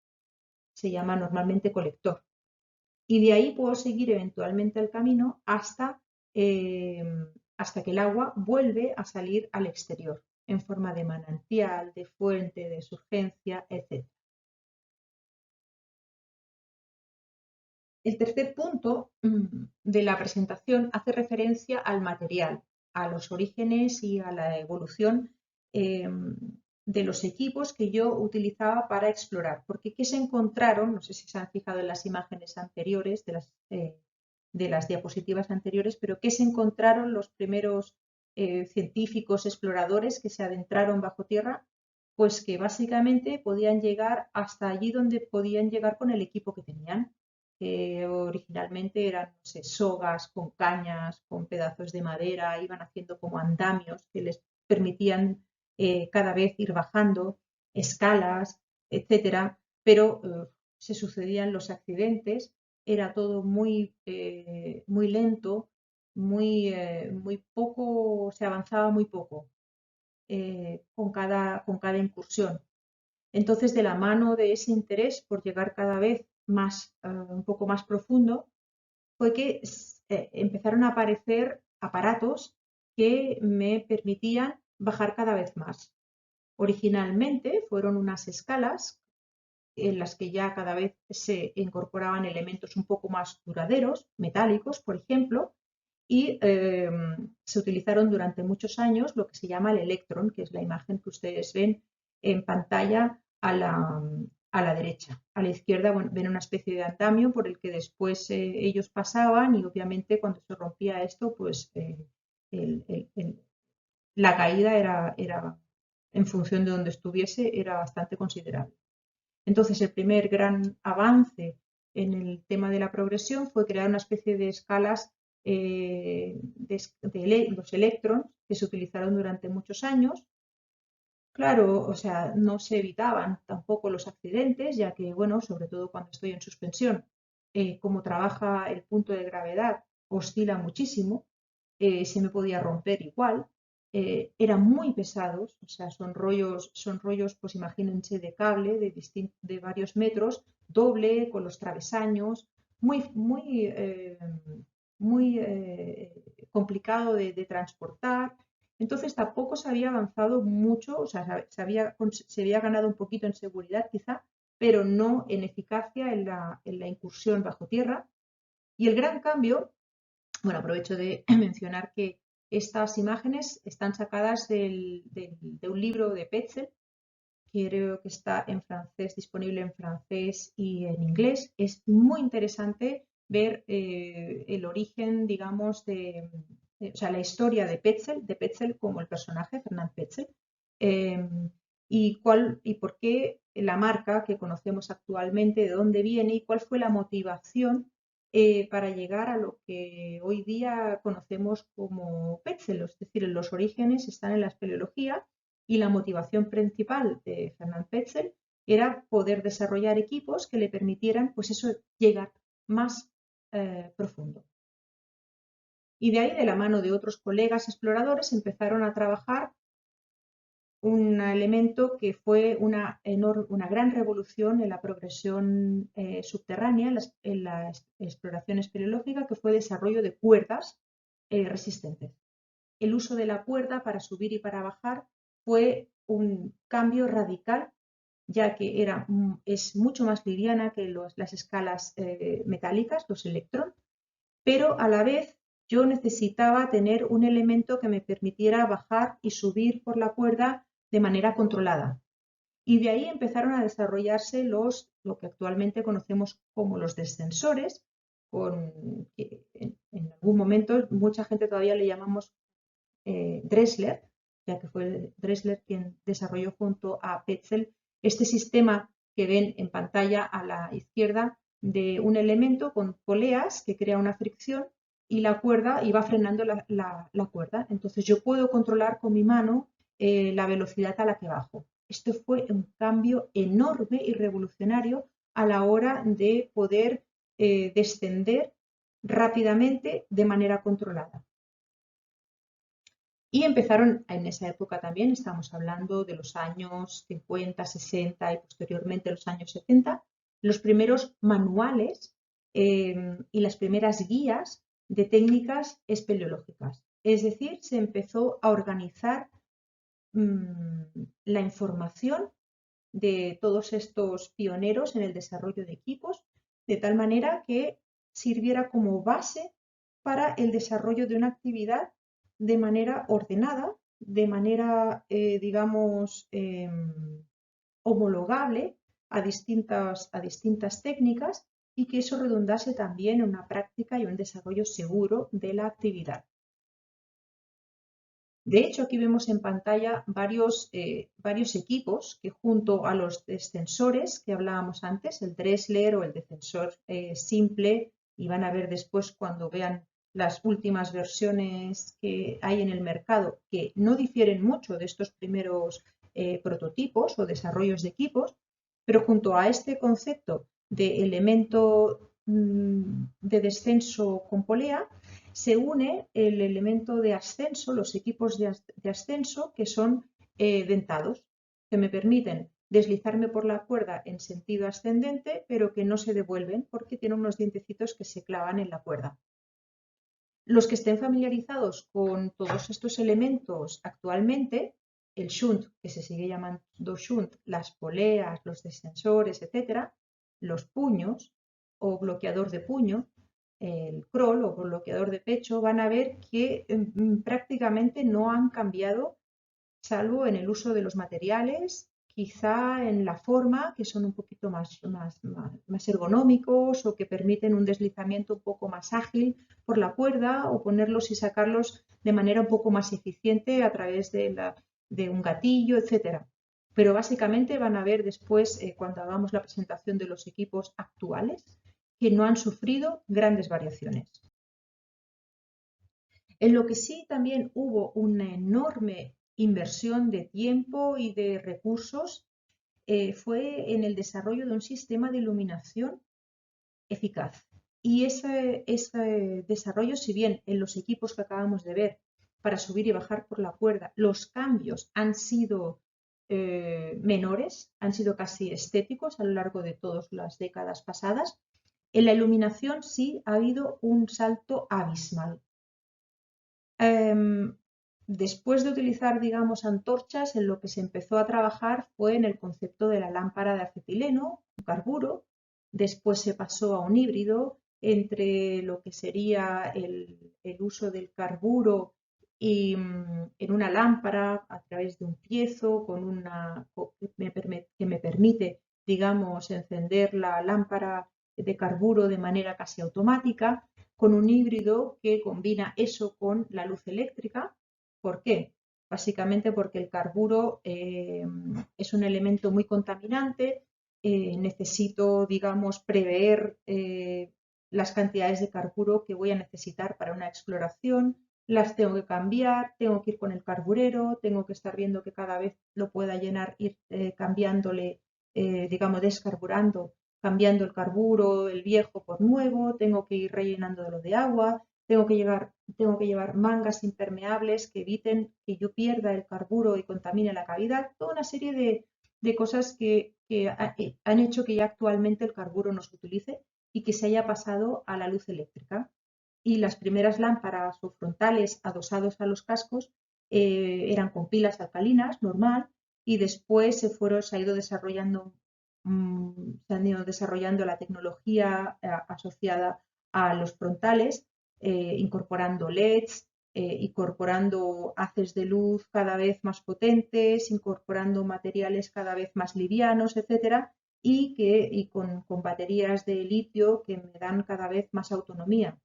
Se llama normalmente colector. Y de ahí puedo seguir eventualmente el camino hasta que el agua vuelve a salir al exterior, en forma de manantial, de fuente, de surgencia, etc. El tercer punto de la presentación hace referencia al material, a los orígenes y a la evolución de los equipos que yo utilizaba para explorar. Porque ¿qué se encontraron? No sé si se han fijado en las imágenes anteriores, de las diapositivas anteriores, pero ¿qué se encontraron los primeros científicos exploradores que se adentraron bajo tierra? Pues que básicamente podían llegar hasta allí donde podían llegar con el equipo que tenían. Originalmente eran, no sé, sogas con cañas, con pedazos de madera, iban haciendo como andamios que les permitían cada vez ir bajando, escalas, etcétera, pero se sucedían los accidentes, era todo muy lento, muy poco, se avanzaba muy poco con cada incursión. Entonces, de la mano de ese interés por llegar cada vez más, un poco más profundo, fue que empezaron a aparecer aparatos que me permitían bajar cada vez más. Originalmente fueron unas escalas en las que ya cada vez se incorporaban elementos un poco más duraderos, metálicos, por ejemplo, y se utilizaron durante muchos años lo que se llama el electron, que es la imagen que ustedes ven en pantalla a la derecha. A la izquierda ven una especie de andamio por el que después ellos pasaban y obviamente cuando se rompía esto, pues la caída era, en función de donde estuviese, era bastante considerable. Entonces, el primer gran avance en el tema de la progresión fue crear una especie de escalas los electrons que se utilizaron durante muchos años. Claro, o sea, no se evitaban tampoco los accidentes, ya que, bueno, sobre todo cuando estoy en suspensión, como trabaja el punto de gravedad, oscila muchísimo, se me podía romper igual. Eran muy pesados, o sea, son rollos, pues imagínense, de cable de varios metros, doble, con los travesaños, muy complicado de transportar. Entonces tampoco se había avanzado mucho, o sea, se había ganado un poquito en seguridad quizá, pero no en eficacia en la incursión bajo tierra. Y el gran cambio, bueno, aprovecho de mencionar que estas imágenes están sacadas de un libro de Petzl, creo que está en francés, disponible en francés y en inglés. Es muy interesante ver el origen, digamos, o sea, la historia de Petzel como el personaje, Fernand Petzel, y por qué la marca que conocemos actualmente, de dónde viene y cuál fue la motivación para llegar a lo que hoy día conocemos como Petzel. Es decir, los orígenes están en la espeleología y la motivación principal de Fernand Petzel era poder desarrollar equipos que le permitieran, pues eso, llegar más profundo. Y de ahí, de la mano de otros colegas exploradores, empezaron a trabajar un elemento que fue una gran revolución en la progresión subterránea, en la exploración espeleológica, que fue el desarrollo de cuerdas resistentes. El uso de la cuerda para subir y para bajar fue un cambio radical, ya que es mucho más liviana que las escalas metálicas, los electrón, pero a la vez yo necesitaba tener un elemento que me permitiera bajar y subir por la cuerda de manera controlada. Y de ahí empezaron a desarrollarse lo que actualmente conocemos como los descensores, que en algún momento mucha gente todavía le llamamos Dressler, ya que fue Dressler quien desarrolló junto a Petzel este sistema que ven en pantalla a la izquierda de un elemento con poleas que crea una fricción y la cuerda y va frenando la cuerda. Entonces yo puedo controlar con mi mano la velocidad a la que bajo. Esto fue un cambio enorme y revolucionario a la hora de poder descender rápidamente de manera controlada. Y empezaron en esa época también, estamos hablando de los años 50, 60 y posteriormente los años 70, los primeros manuales y las primeras guías de técnicas espeleológicas. Es decir, se empezó a organizar la información de todos estos pioneros en el desarrollo de equipos, de tal manera que sirviera como base para el desarrollo de una actividad de manera ordenada, de manera, digamos, homologable a distintas técnicas y que eso redundase también en una práctica y un desarrollo seguro de la actividad. De hecho, aquí vemos en pantalla varios equipos que junto a los descensores que hablábamos antes, el Dressler o el descensor simple, y van a ver después cuando vean las últimas versiones que hay en el mercado, que no difieren mucho de estos primeros prototipos o desarrollos de equipos, pero junto a este concepto de elemento de descenso con polea, se une el elemento de ascenso, los equipos de ascenso que son dentados, que me permiten deslizarme por la cuerda en sentido ascendente, pero que no se devuelven porque tienen unos dientecitos que se clavan en la cuerda. Los que estén familiarizados con todos estos elementos actualmente, el shunt, que se sigue llamando shunt, las poleas, los descensores, etcétera, los puños o bloqueador de puño, el crawl o bloqueador de pecho, van a ver que prácticamente no han cambiado, salvo en el uso de los materiales, quizá en la forma, que son un poquito más ergonómicos o que permiten un deslizamiento un poco más ágil por la cuerda o ponerlos y sacarlos de manera un poco más eficiente a través de un gatillo, etcétera. Pero básicamente van a ver después, cuando hagamos la presentación de los equipos actuales, que no han sufrido grandes variaciones. En lo que sí también hubo una enorme inversión de tiempo y de recursos fue en el desarrollo de un sistema de iluminación eficaz. Y ese desarrollo, si bien en los equipos que acabamos de ver para subir y bajar por la cuerda, los cambios han sido menores, han sido casi estéticos a lo largo de todas las décadas pasadas, en la iluminación sí ha habido un salto abismal. Después de utilizar, digamos, antorchas, en lo que se empezó a trabajar fue en el concepto de la lámpara de acetileno, un carburo. Después se pasó a un híbrido entre lo que sería el uso del carburo y en una lámpara a través de un piezo que me permite, digamos, encender la lámpara de carburo de manera casi automática, con un híbrido que combina eso con la luz eléctrica. ¿Por qué? Básicamente porque el carburo es un elemento muy contaminante. Necesito, digamos, prever las cantidades de carburo que voy a necesitar para una exploración, las tengo que cambiar, tengo que ir con el carburero, tengo que estar viendo que cada vez lo pueda llenar, ir cambiándole, digamos, descarburando, cambiando el carburo, el viejo por nuevo, tengo que ir rellenándolo de agua, tengo que llevar mangas impermeables que eviten que yo pierda el carburo y contamine la cavidad, toda una serie de cosas que han hecho que ya actualmente el carburo no se utilice y que se haya pasado a la luz eléctrica. Y las primeras lámparas o frontales adosados a los cascos eran con pilas alcalinas, normal, y después se ha ido desarrollando, la tecnología asociada a los frontales, incorporando LEDs, incorporando haces de luz cada vez más potentes, incorporando materiales cada vez más livianos, etcétera, y con baterías de litio que me dan cada vez más autonomía,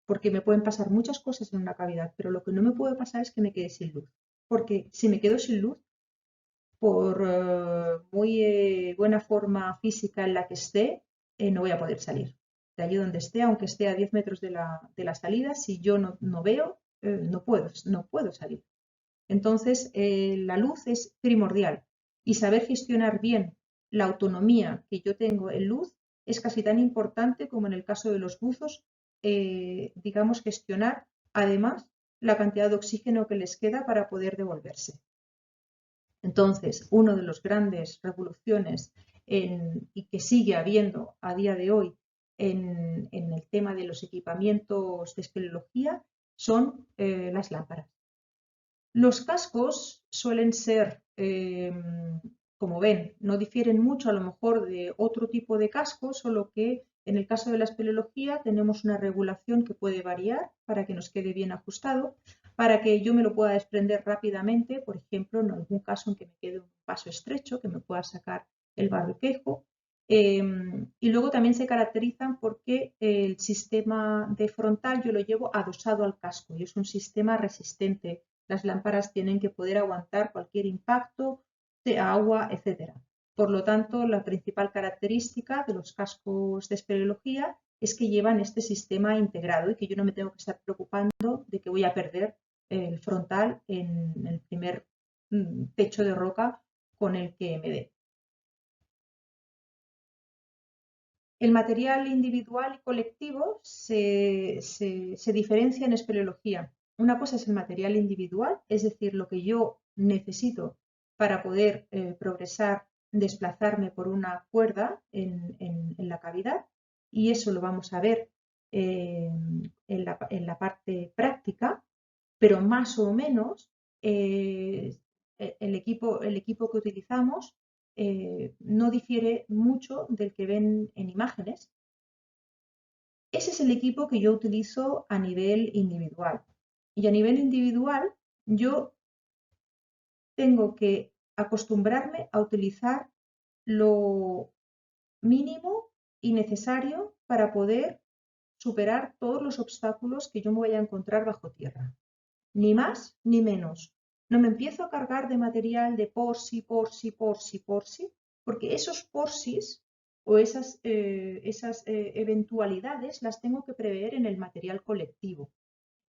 porque me pueden pasar muchas cosas en una cavidad, pero lo que no me puede pasar es que me quede sin luz, porque si me quedo sin luz, por muy buena forma física en la que esté, no voy a poder salir de allí donde esté, aunque esté a 10 metros de la salida. Si yo no veo, no puedo salir. Entonces, la luz es primordial, y saber gestionar bien la autonomía que yo tengo en luz es casi tan importante como en el caso de los buzos, digamos, gestionar además la cantidad de oxígeno que les queda para poder devolverse. Entonces, una de las grandes revoluciones y que sigue habiendo a día de hoy en el tema de los equipamientos de espeleología son las lámparas. Los cascos suelen ser, como ven, no difieren mucho a lo mejor de otro tipo de casco, solo que en el caso de la espeleología tenemos una regulación que puede variar para que nos quede bien ajustado, para que yo me lo pueda desprender rápidamente, por ejemplo, en algún caso en que me quede un paso estrecho, que me pueda sacar el barbiquejo. Y luego también se caracterizan porque el sistema de frontal yo lo llevo adosado al casco y es un sistema resistente. Las lámparas tienen que poder aguantar cualquier impacto de agua, etc. Por lo tanto, la principal característica de los cascos de espeleología es que llevan este sistema integrado y que yo no me tengo que estar preocupando de que voy a perder el frontal en el primer techo de roca con el que me dé. El material individual y colectivo se diferencia en espeleología. Una cosa es el material individual, es decir, lo que yo necesito para poder progresar, desplazarme por una cuerda en la cavidad, y eso lo vamos a ver en la parte práctica, pero más o menos el equipo que utilizamos no difiere mucho del que ven en imágenes. Ese es el equipo que yo utilizo a nivel individual. Y a nivel individual yo tengo que acostumbrarme a utilizar lo mínimo y necesario para poder superar todos los obstáculos que yo me voy a encontrar bajo tierra. Ni más ni menos. No me empiezo a cargar de material de por si, porque esos porsis o esas eventualidades las tengo que prever en el material colectivo.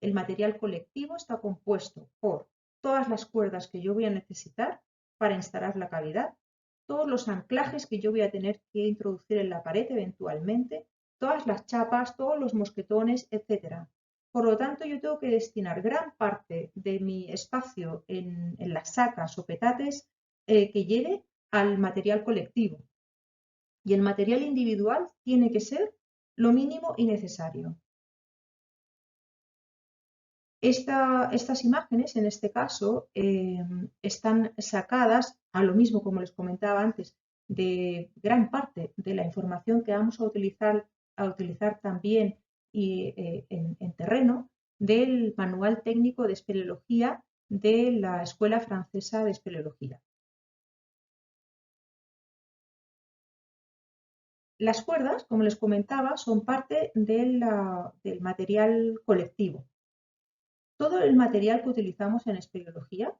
El material colectivo está compuesto por todas las cuerdas que yo voy a necesitar para instalar la cavidad, todos los anclajes que yo voy a tener que introducir en la pared eventualmente, todas las chapas, todos los mosquetones, etc. Por lo tanto, yo tengo que destinar gran parte de mi espacio en las sacas o petates que lleve al material colectivo. Y el material individual tiene que ser lo mínimo y necesario. Estas imágenes, en este caso, están sacadas, a lo mismo como les comentaba antes, de gran parte de la información que vamos a utilizar también en terreno, del Manual Técnico de Espeleología de la Escuela Francesa de Espeleología. Las cuerdas, como les comentaba, son parte del material colectivo. Todo el material que utilizamos en espeleología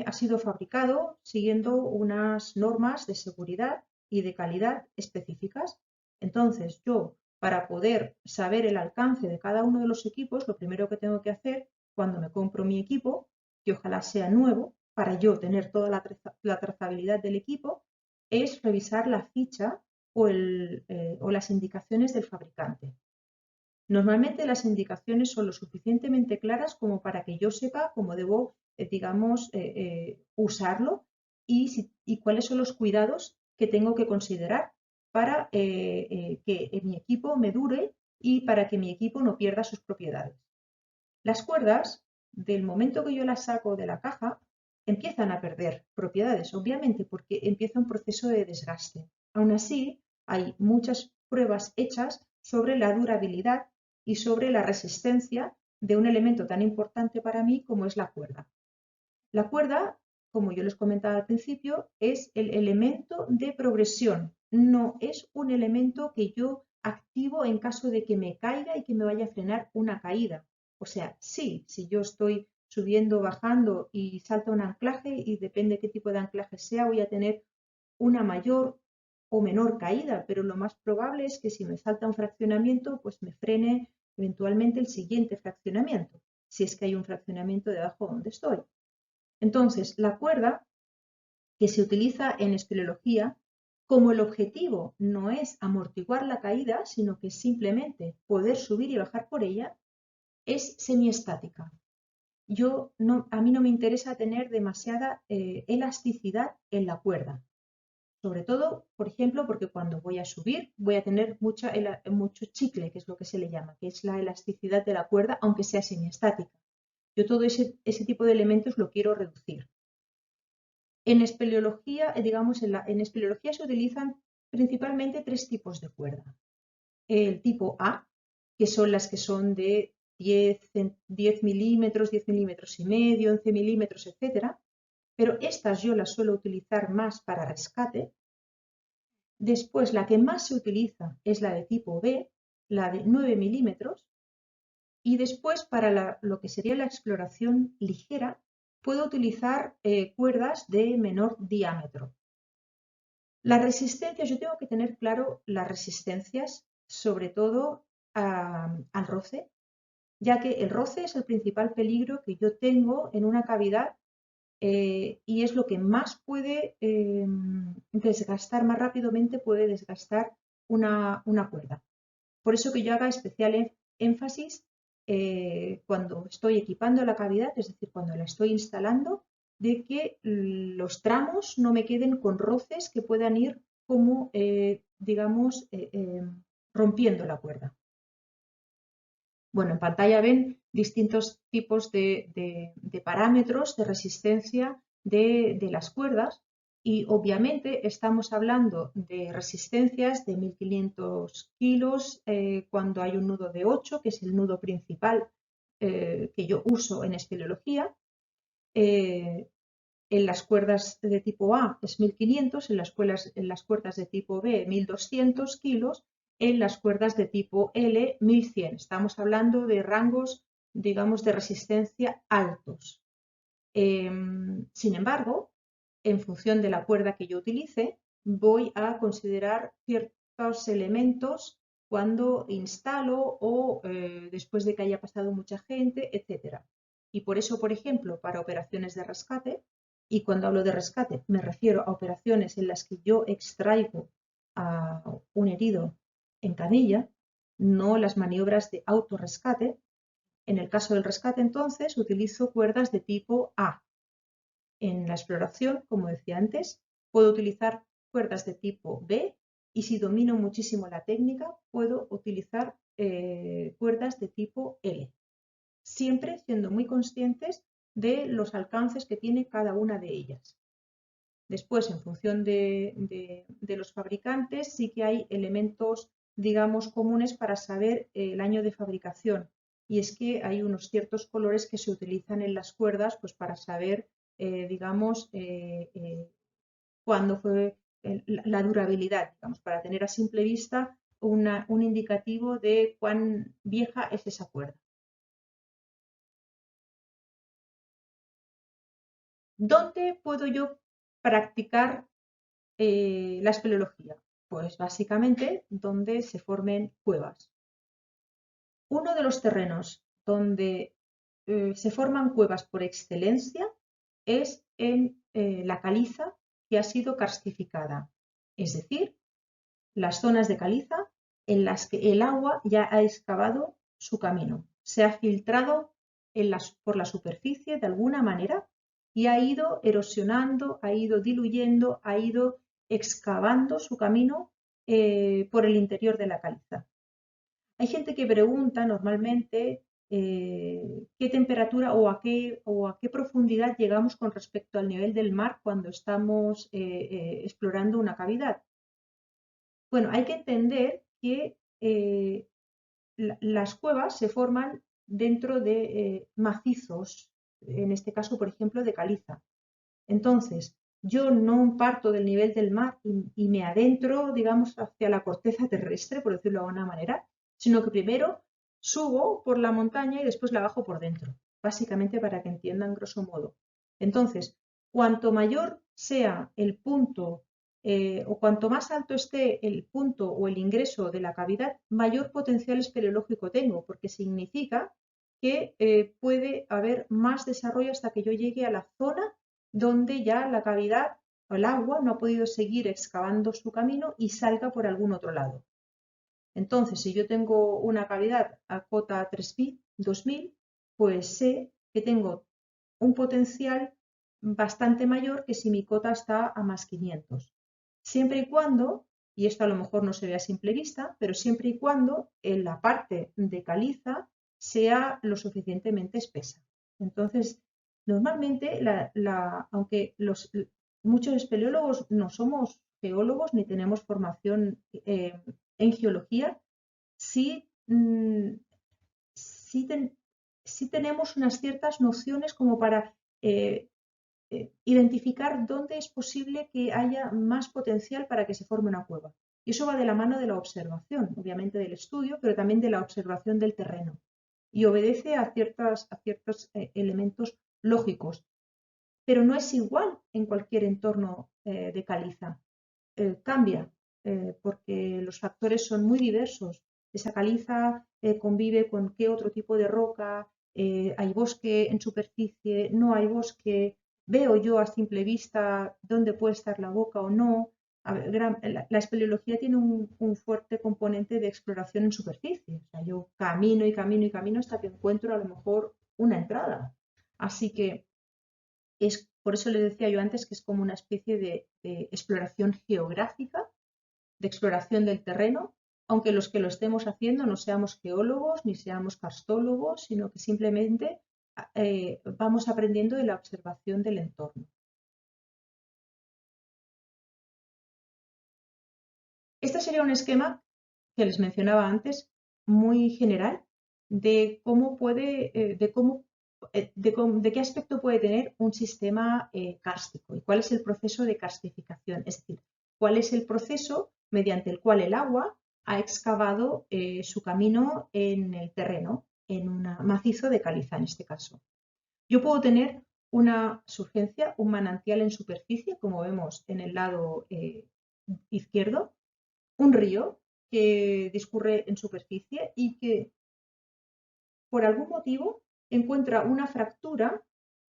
ha sido fabricado siguiendo unas normas de seguridad y de calidad específicas. Entonces, yo, para poder saber el alcance de cada uno de los equipos, lo primero que tengo que hacer cuando me compro mi equipo, que ojalá sea nuevo, para yo tener toda la trazabilidad del equipo, es revisar la ficha o las indicaciones del fabricante. Normalmente las indicaciones son lo suficientemente claras como para que yo sepa cómo debo, digamos, usarlo y cuáles son los cuidados que tengo que considerar para que mi equipo me dure y para que mi equipo no pierda sus propiedades. Las cuerdas, del momento que yo las saco de la caja, empiezan a perder propiedades, obviamente, porque empieza un proceso de desgaste. Aún así, hay muchas pruebas hechas sobre la durabilidad y sobre la resistencia de un elemento tan importante para mí como es la cuerda. La cuerda, como yo les comentaba al principio, es el elemento de progresión, no es un elemento que yo activo en caso de que me caiga y que me vaya a frenar una caída. O sea, sí, si yo estoy subiendo, bajando y salta un anclaje y depende qué tipo de anclaje sea, voy a tener una mayor o menor caída, pero lo más probable es que si me salta un fraccionamiento, pues me frene eventualmente el siguiente fraccionamiento, si es que hay un fraccionamiento debajo donde estoy. Entonces, la cuerda que se utiliza en espeleología, como el objetivo no es amortiguar la caída, sino que simplemente poder subir y bajar por ella, es semiestática. A mí no me interesa tener demasiada elasticidad en la cuerda. Sobre todo, por ejemplo, porque cuando voy a subir voy a tener mucho chicle, que es lo que se le llama, que es la elasticidad de la cuerda, aunque sea semiestática. Yo todo ese tipo de elementos lo quiero reducir. En espeleología, en espeleología se utilizan principalmente tres tipos de cuerda. El tipo A, que son las que son de 10 milímetros, 10 milímetros y medio, 11 milímetros, etc. Pero estas yo las suelo utilizar más para rescate. Después, la que más se utiliza es la de tipo B, la de 9 milímetros. Y después, para lo que sería la exploración ligera, puedo utilizar cuerdas de menor diámetro. Las resistencias, yo tengo que tener claro las resistencias, sobre todo al roce, ya que el roce es el principal peligro que yo tengo en una cavidad y es lo que más puede desgastar, más rápidamente puede desgastar una cuerda. Por eso que yo haga especial énfasis cuando estoy equipando la cavidad, es decir, cuando la estoy instalando, de que los tramos no me queden con roces que puedan ir como, digamos, rompiendo la cuerda. Bueno, en pantalla ven distintos tipos de parámetros de resistencia de las cuerdas y obviamente estamos hablando de resistencias de 1500 kilos cuando hay un nudo de 8, que es el nudo principal que yo uso en espeleología. En las cuerdas de tipo A es 1500, en las cuerdas de tipo B 1200 kilos, en las cuerdas de tipo L 1100. Estamos hablando de rangos, digamos, de resistencia altos. Sin embargo, en función de la cuerda que yo utilice, voy a considerar ciertos elementos cuando instalo o después de que haya pasado mucha gente, etc. Y por eso, por ejemplo, para operaciones de rescate, y cuando hablo de rescate me refiero a operaciones en las que yo extraigo a un herido en camilla, no las maniobras de autorrescate. En el caso del rescate, entonces, utilizo cuerdas de tipo A. En la exploración, como decía antes, puedo utilizar cuerdas de tipo B y si domino muchísimo la técnica, puedo utilizar cuerdas de tipo L. Siempre siendo muy conscientes de los alcances que tiene cada una de ellas. Después, en función de los fabricantes, sí que hay elementos digamos, comunes para saber el año de fabricación. Y es que hay unos ciertos colores que se utilizan en las cuerdas pues, para saber, digamos, cuándo fue la durabilidad, digamos, para tener a simple vista un indicativo de cuán vieja es esa cuerda. ¿Dónde puedo yo practicar la espeleología? Pues básicamente donde se formen cuevas. Uno de los terrenos donde se forman cuevas por excelencia es en la caliza que ha sido karstificada, es decir, las zonas de caliza en las que el agua ya ha excavado su camino, se ha filtrado por la superficie de alguna manera y ha ido erosionando, ha ido diluyendo, ha ido excavando su camino por el interior de la caliza. Hay gente que pregunta normalmente qué temperatura o a qué profundidad llegamos con respecto al nivel del mar cuando estamos explorando una cavidad. Bueno, hay que entender que las cuevas se forman dentro de macizos, en este caso, por ejemplo, de caliza. Entonces, yo no parto del nivel del mar y me adentro, digamos, hacia la corteza terrestre, por decirlo de alguna manera, sino que primero subo por la montaña y después la bajo por dentro, básicamente para que entiendan grosso modo. Entonces, cuanto mayor sea el punto o cuanto más alto esté el punto o el ingreso de la cavidad, mayor potencial espeleológico tengo, porque significa que puede haber más desarrollo hasta que yo llegue a la zona donde ya la cavidad o el agua no ha podido seguir excavando su camino y salga por algún otro lado. Entonces, si yo tengo una cavidad a cota 2000, pues sé que tengo un potencial bastante mayor que si mi cota está a más 500. Siempre y cuando, y esto a lo mejor no se ve a simple vista, pero siempre y cuando en la parte de caliza sea lo suficientemente espesa. Entonces, normalmente, aunque muchos espeleólogos no somos geólogos ni tenemos formación en geología, sí, sí tenemos unas ciertas nociones como para identificar dónde es posible que haya más potencial para que se forme una cueva. Y eso va de la mano de la observación, obviamente del estudio, pero también de la observación del terreno. Y obedece a ciertos elementos lógicos. Pero no es igual en cualquier entorno de caliza. Cambia, porque los factores son muy diversos. Esa caliza convive con qué otro tipo de roca, hay bosque en superficie, no hay bosque, veo yo a simple vista dónde puede estar la boca o no. La espeleología tiene un fuerte componente de exploración en superficie. O sea, yo camino y camino y camino hasta que encuentro a lo mejor una entrada. Así que por eso le decía yo antes que es como una especie de exploración geográfica, de exploración del terreno, aunque los que lo estemos haciendo no seamos geólogos ni seamos carstólogos, sino que simplemente vamos aprendiendo de la observación del entorno. Este sería un esquema que les mencionaba antes, muy general, de cómo puede, de qué aspecto puede tener un sistema kárstico y cuál es el proceso de karstificación, es decir, cuál es el proceso mediante el cual el agua ha excavado su camino en el terreno, en un macizo de caliza en este caso. Yo puedo tener una surgencia, un manantial en superficie, como vemos en el lado izquierdo, un río que discurre en superficie y que por algún motivo encuentra una fractura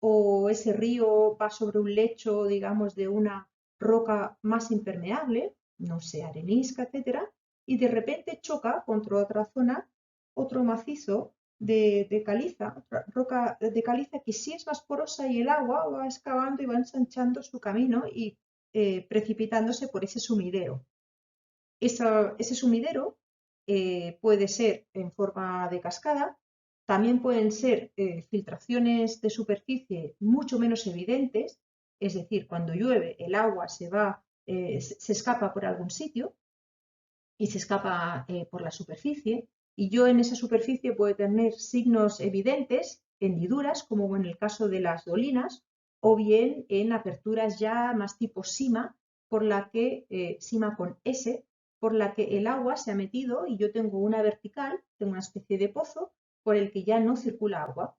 o ese río va sobre un lecho, digamos, de una roca más impermeable, no sé, arenisca, etcétera, y de repente choca contra otra zona, otro macizo de caliza, otra roca de caliza que sí es más porosa y el agua va excavando y va ensanchando su camino y precipitándose por ese sumidero. Ese sumidero puede ser en forma de cascada, también pueden ser filtraciones de superficie mucho menos evidentes, es decir, cuando llueve el agua se escapa por algún sitio, y se escapa por la superficie. Y yo en esa superficie puedo tener signos evidentes, hendiduras, como en el caso de las dolinas, o bien en aperturas ya más tipo sima, por la que, sima con S, por la que el agua se ha metido y yo tengo una vertical, tengo una especie de pozo por el que ya no circula agua.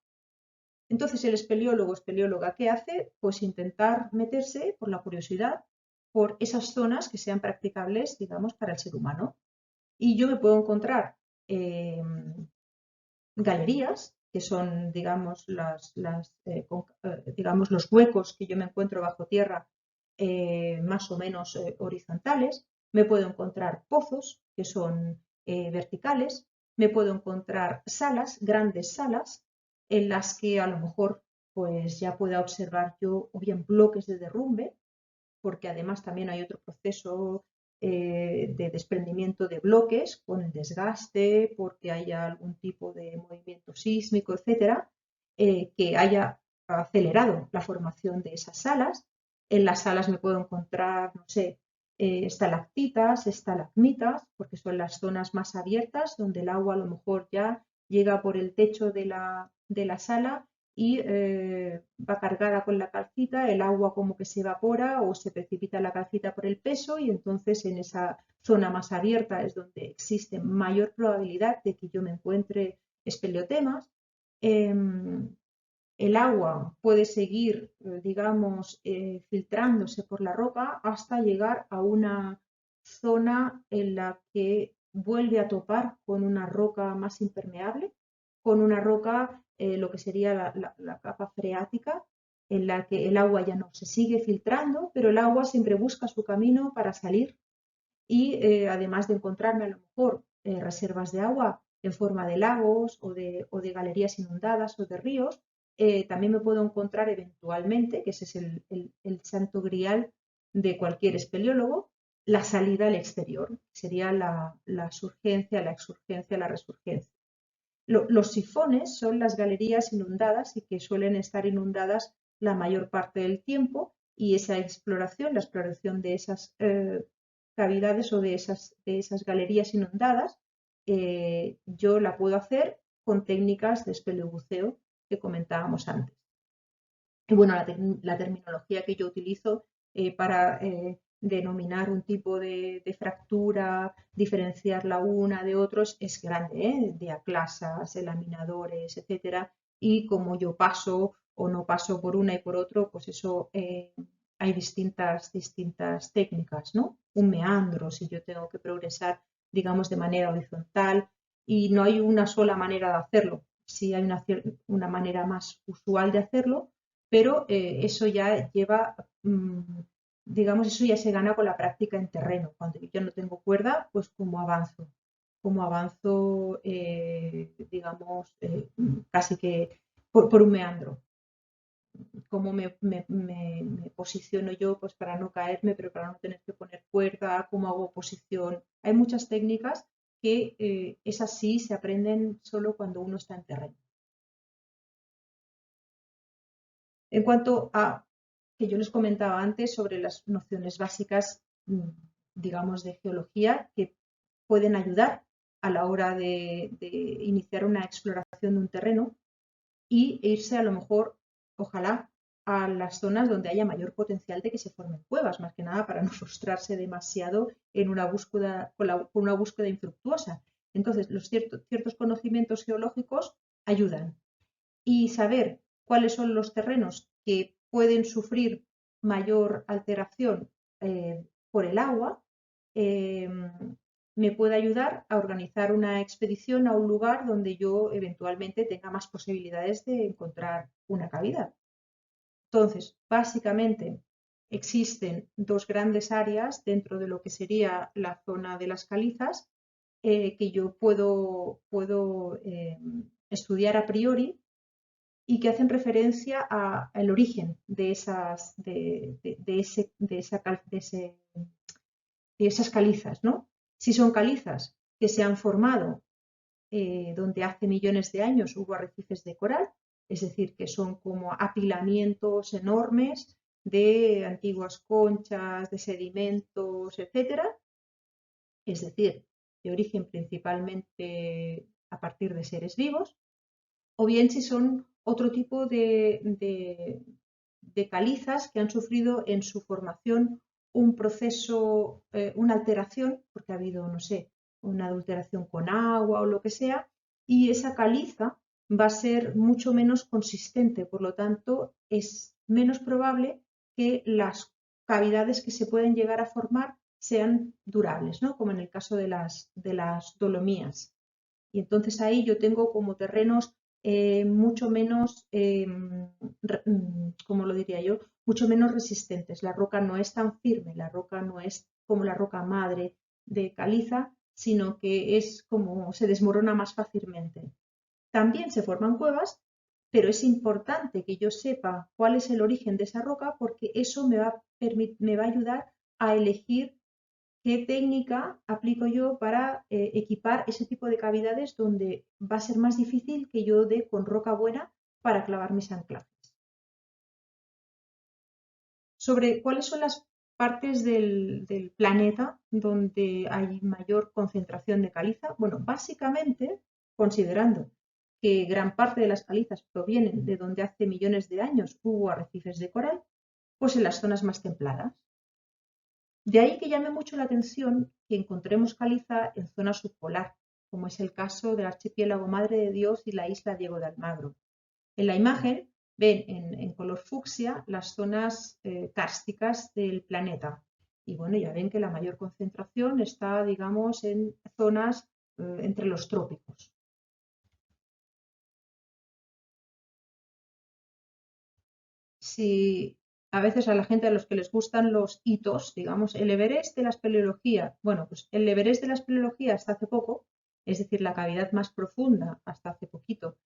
Entonces el espeleólogo o espeleóloga, ¿qué hace? Pues intentar meterse por la curiosidad por esas zonas que sean practicables, digamos, para el ser humano. Y yo me puedo encontrar galerías, que son, digamos, digamos, los huecos que yo me encuentro bajo tierra más o menos horizontales. Me puedo encontrar pozos, que son verticales. Me puedo encontrar salas, grandes salas, en las que a lo mejor pues ya pueda observar yo o bien bloques de derrumbe, porque además también hay otro proceso de desprendimiento de bloques con el desgaste, porque haya algún tipo de movimiento sísmico, etcétera, que haya acelerado la formación de esas salas. En las salas me puedo encontrar, no sé, estalactitas, estalagmitas, porque son las zonas más abiertas donde el agua a lo mejor ya llega por el techo de la sala y va cargada con la calcita, el agua como que se evapora o se precipita la calcita por el peso y entonces en esa zona más abierta es donde existe mayor probabilidad de que yo me encuentre espeleotemas. El agua puede seguir, digamos, filtrándose por la roca hasta llegar a una zona en la que vuelve a topar con una roca más impermeable, con una roca, lo que sería la capa freática, en la que el agua ya no se sigue filtrando, pero el agua siempre busca su camino para salir y además de encontrarme a lo mejor reservas de agua en forma de lagos o de galerías inundadas o de ríos, también me puedo encontrar eventualmente, que ese es el santo grial de cualquier espeleólogo, la salida al exterior, sería la surgencia, la exurgencia, la resurgencia. Los sifones son las galerías inundadas y que suelen estar inundadas la mayor parte del tiempo y esa exploración, la exploración de esas cavidades o de esas galerías inundadas, yo la puedo hacer con técnicas de espeleobuceo que comentábamos antes. Y bueno, la terminología que yo utilizo para denominar un tipo de fractura, diferenciarla una de otros, es grande, diaclasas, laminadores, etcétera. Y como yo paso o no paso por una y por otro, pues eso hay distintas técnicas, ¿no? Un meandro, si yo tengo que progresar, digamos, de manera horizontal, y no hay una sola manera de hacerlo. Sí hay una manera más usual de hacerlo, pero eso ya lleva, digamos, eso ya se gana con la práctica en terreno. Cuando yo no tengo cuerda, pues cómo avanzo digamos, casi que por un meandro. Cómo me posiciono yo pues para no caerme, pero para no tener que poner cuerda, cómo hago posición. Hay muchas técnicas que esas sí se aprenden solo cuando uno está en terreno. En cuanto a que yo les comentaba antes sobre las nociones básicas, digamos, de geología que pueden ayudar a la hora de iniciar una exploración de un terreno y irse a lo mejor, ojalá, a las zonas donde haya mayor potencial de que se formen cuevas, más que nada para no frustrarse demasiado en una búsqueda, con una búsqueda infructuosa. Entonces, los ciertos conocimientos geológicos ayudan y saber cuáles son los terrenos que pueden sufrir mayor alteración por el agua, eh, me puede ayudar a organizar una expedición a un lugar donde yo eventualmente tenga más posibilidades de encontrar una cavidad. Entonces, básicamente existen dos grandes áreas dentro de lo que sería la zona de las calizas que yo puedo estudiar a priori y que hacen referencia al origen de esas calizas, ¿no? Si son calizas que se han formado donde hace millones de años hubo arrecifes de coral, es decir, que son como apilamientos enormes de antiguas conchas, de sedimentos, etcétera. Es decir, de origen principalmente a partir de seres vivos, o bien si son otro tipo de calizas que han sufrido en su formación un proceso, una alteración, porque ha habido, no sé, una adulteración con agua o lo que sea, y esa caliza va a ser mucho menos consistente, por lo tanto es menos probable que las cavidades que se pueden llegar a formar sean durables, ¿no? Como en el caso de las dolomías. Y entonces ahí yo tengo como terrenos mucho menos, ¿cómo lo diría yo? Mucho menos resistentes. La roca no es tan firme, la roca no es como la roca madre de caliza, sino que es como se desmorona más fácilmente. También se forman cuevas, pero es importante que yo sepa cuál es el origen de esa roca porque eso me va a ayudar a elegir qué técnica aplico yo para equipar ese tipo de cavidades donde va a ser más difícil que yo dé con roca buena para clavar mis anclajes. Sobre cuáles son las partes del planeta donde hay mayor concentración de caliza. Bueno, básicamente, considerando que gran parte de las calizas provienen de donde hace millones de años hubo arrecifes de coral, pues en las zonas más templadas. De ahí que llame mucho la atención que encontremos caliza en zona subpolar, como es el caso del archipiélago Madre de Dios y la isla Diego de Almagro. En la imagen ven en color fucsia las zonas kársticas del planeta. Y bueno, ya ven que la mayor concentración está, digamos, en zonas entre los trópicos. Si a veces a la gente a los que les gustan los hitos, digamos, el Everest de la espeleología, bueno, pues el Everest de la espeleología hasta hace poco, es decir, la cavidad más profunda hasta hace poquito,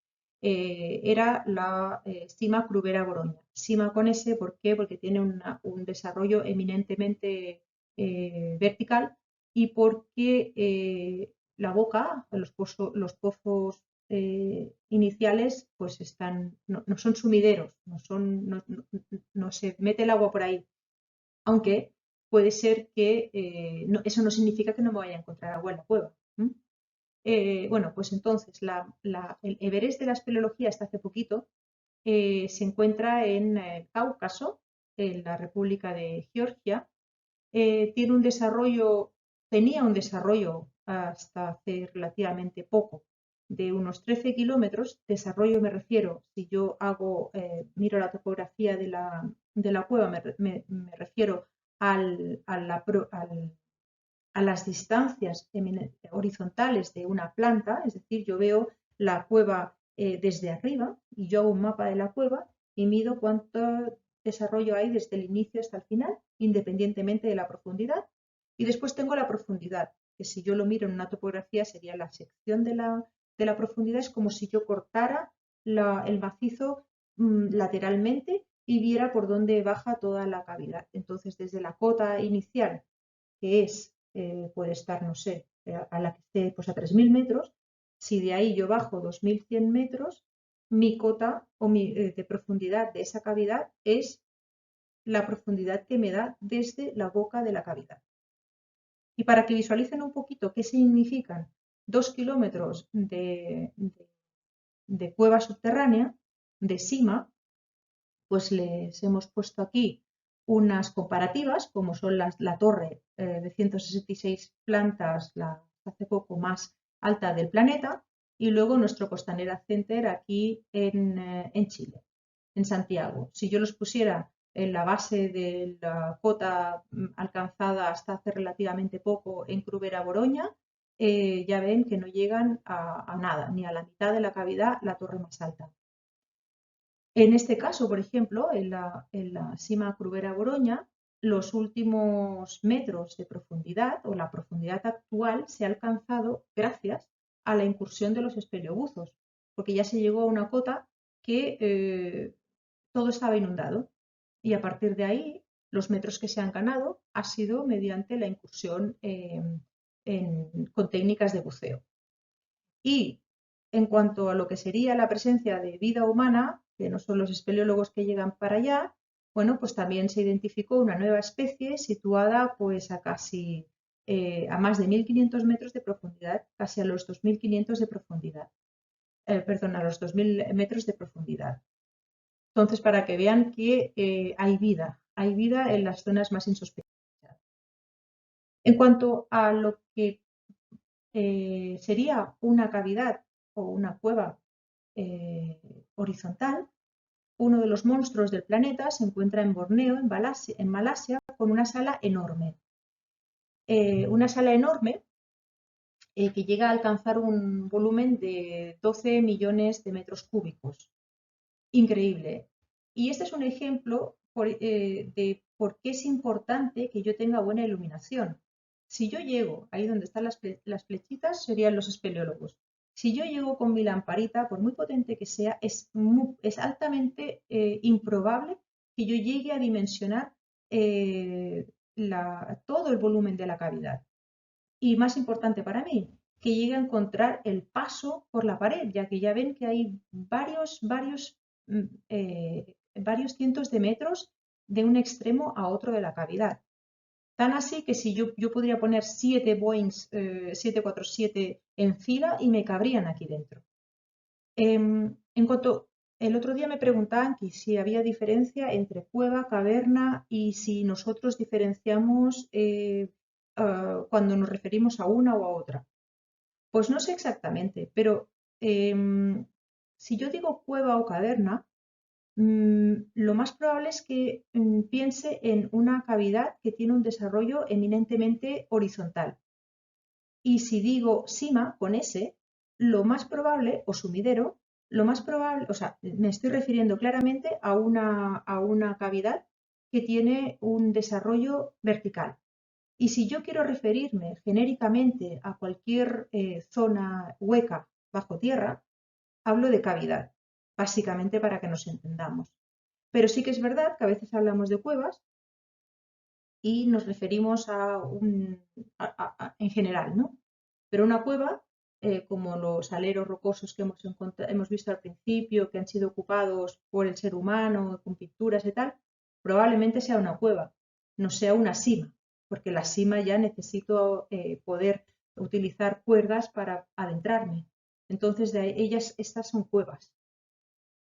era la Sima Crubera Boroña. Sima con S, ¿por qué? Porque tiene un desarrollo eminentemente vertical y porque la boca, los pozos iniciales, pues no son sumideros, no se mete el agua por ahí, aunque puede ser que eso no significa que no me vaya a encontrar agua en la cueva. Bueno, pues entonces el Everest de la espeleología hasta hace poquito se encuentra en Cáucaso, en la República de Georgia. Tenía un desarrollo hasta hace relativamente poco de unos 13 kilómetros. Desarrollo me refiero, si yo miro la topografía de la cueva, me refiero a las distancias horizontales de una planta, es decir, yo veo la cueva desde arriba y yo hago un mapa de la cueva y mido cuánto desarrollo hay desde el inicio hasta el final, independientemente de la profundidad. Y después tengo la profundidad, que si yo lo miro en una topografía sería la sección de la profundidad, es como si yo cortara el macizo lateralmente y viera por dónde baja toda la cavidad. Entonces, desde la cota inicial, que puede estar, no sé, a la que esté pues a 3.000 metros, si de ahí yo bajo 2.100 metros, mi cota de profundidad de esa cavidad es la profundidad que me da desde la boca de la cavidad. Y para que visualicen un poquito qué significan 2 kilómetros de cueva subterránea, de sima, pues les hemos puesto aquí unas comparativas, como son la torre de 166 plantas, la hace poco más alta del planeta, y luego nuestro Costanera Center aquí en Chile, en Santiago. Si yo los pusiera en la base de la cota alcanzada hasta hace relativamente poco en Crubera Boroña, ya ven que no llegan a nada, ni a la mitad de la cavidad, la torre más alta. En este caso, por ejemplo, en la Sima Crubera Boroña, los últimos metros de profundidad o la profundidad actual se ha alcanzado gracias a la incursión de los espeleobuzos, porque ya se llegó a una cota que todo estaba inundado y a partir de ahí los metros que se han ganado ha sido mediante la incursión con técnicas de buceo. Y en cuanto a lo que sería la presencia de vida humana, que no son los espeleólogos que llegan para allá, bueno, pues también se identificó una nueva especie situada pues a casi a más de 1.500 metros de profundidad, casi a los 2.500 de profundidad. Perdón, a los 2.000 metros de profundidad. Entonces, para que vean que hay vida en las zonas más insospechadas. En cuanto a lo que sería una cavidad o una cueva horizontal, uno de los monstruos del planeta se encuentra en Borneo, en Malasia, con una sala enorme. Que llega a alcanzar un volumen de 12 millones de metros cúbicos. Increíble. Y este es un ejemplo de por qué es importante que yo tenga buena iluminación. Si yo llego, ahí donde están las flechitas, serían los espeleólogos. Si yo llego con mi lamparita, por muy potente que sea, es altamente improbable que yo llegue a dimensionar todo el volumen de la cavidad. Y más importante para mí, que llegue a encontrar el paso por la pared, ya que ya ven que hay varios cientos de metros de un extremo a otro de la cavidad. Tan así que si yo podría poner 7 Boeing 747 en fila y me cabrían aquí dentro. En cuanto el otro día me preguntaban que si había diferencia entre cueva, caverna y si nosotros diferenciamos cuando nos referimos a una o a otra. Pues no sé exactamente, pero si yo digo cueva o caverna, lo más probable es que piense en una cavidad que tiene un desarrollo eminentemente horizontal. Y si digo sima con S, lo más probable, o sumidero, lo más probable, o sea, me estoy refiriendo claramente a una cavidad que tiene un desarrollo vertical. Y si yo quiero referirme genéricamente a cualquier zona hueca bajo tierra, hablo de cavidad, básicamente para que nos entendamos. Pero sí que es verdad que a veces hablamos de cuevas y nos referimos en general, ¿no? Pero una cueva, como los aleros rocosos que hemos visto al principio, que han sido ocupados por el ser humano, con pinturas y tal, probablemente sea una cueva, no sea una sima, porque la sima ya necesito poder utilizar cuerdas para adentrarme. Entonces, estas son cuevas.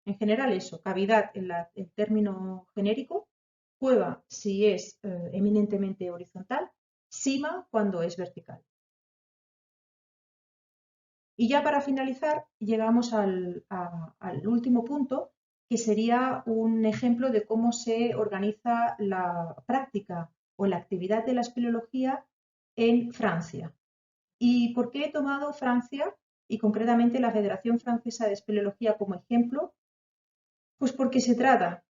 En general eso, cavidad en el término genérico, cueva si es eminentemente horizontal, sima cuando es vertical. Y ya para finalizar, llegamos al último punto, que sería un ejemplo de cómo se organiza la práctica o la actividad de la espeleología en Francia. ¿Y por qué he tomado Francia y concretamente la Federación Francesa de Espeleología como ejemplo? Pues porque se trata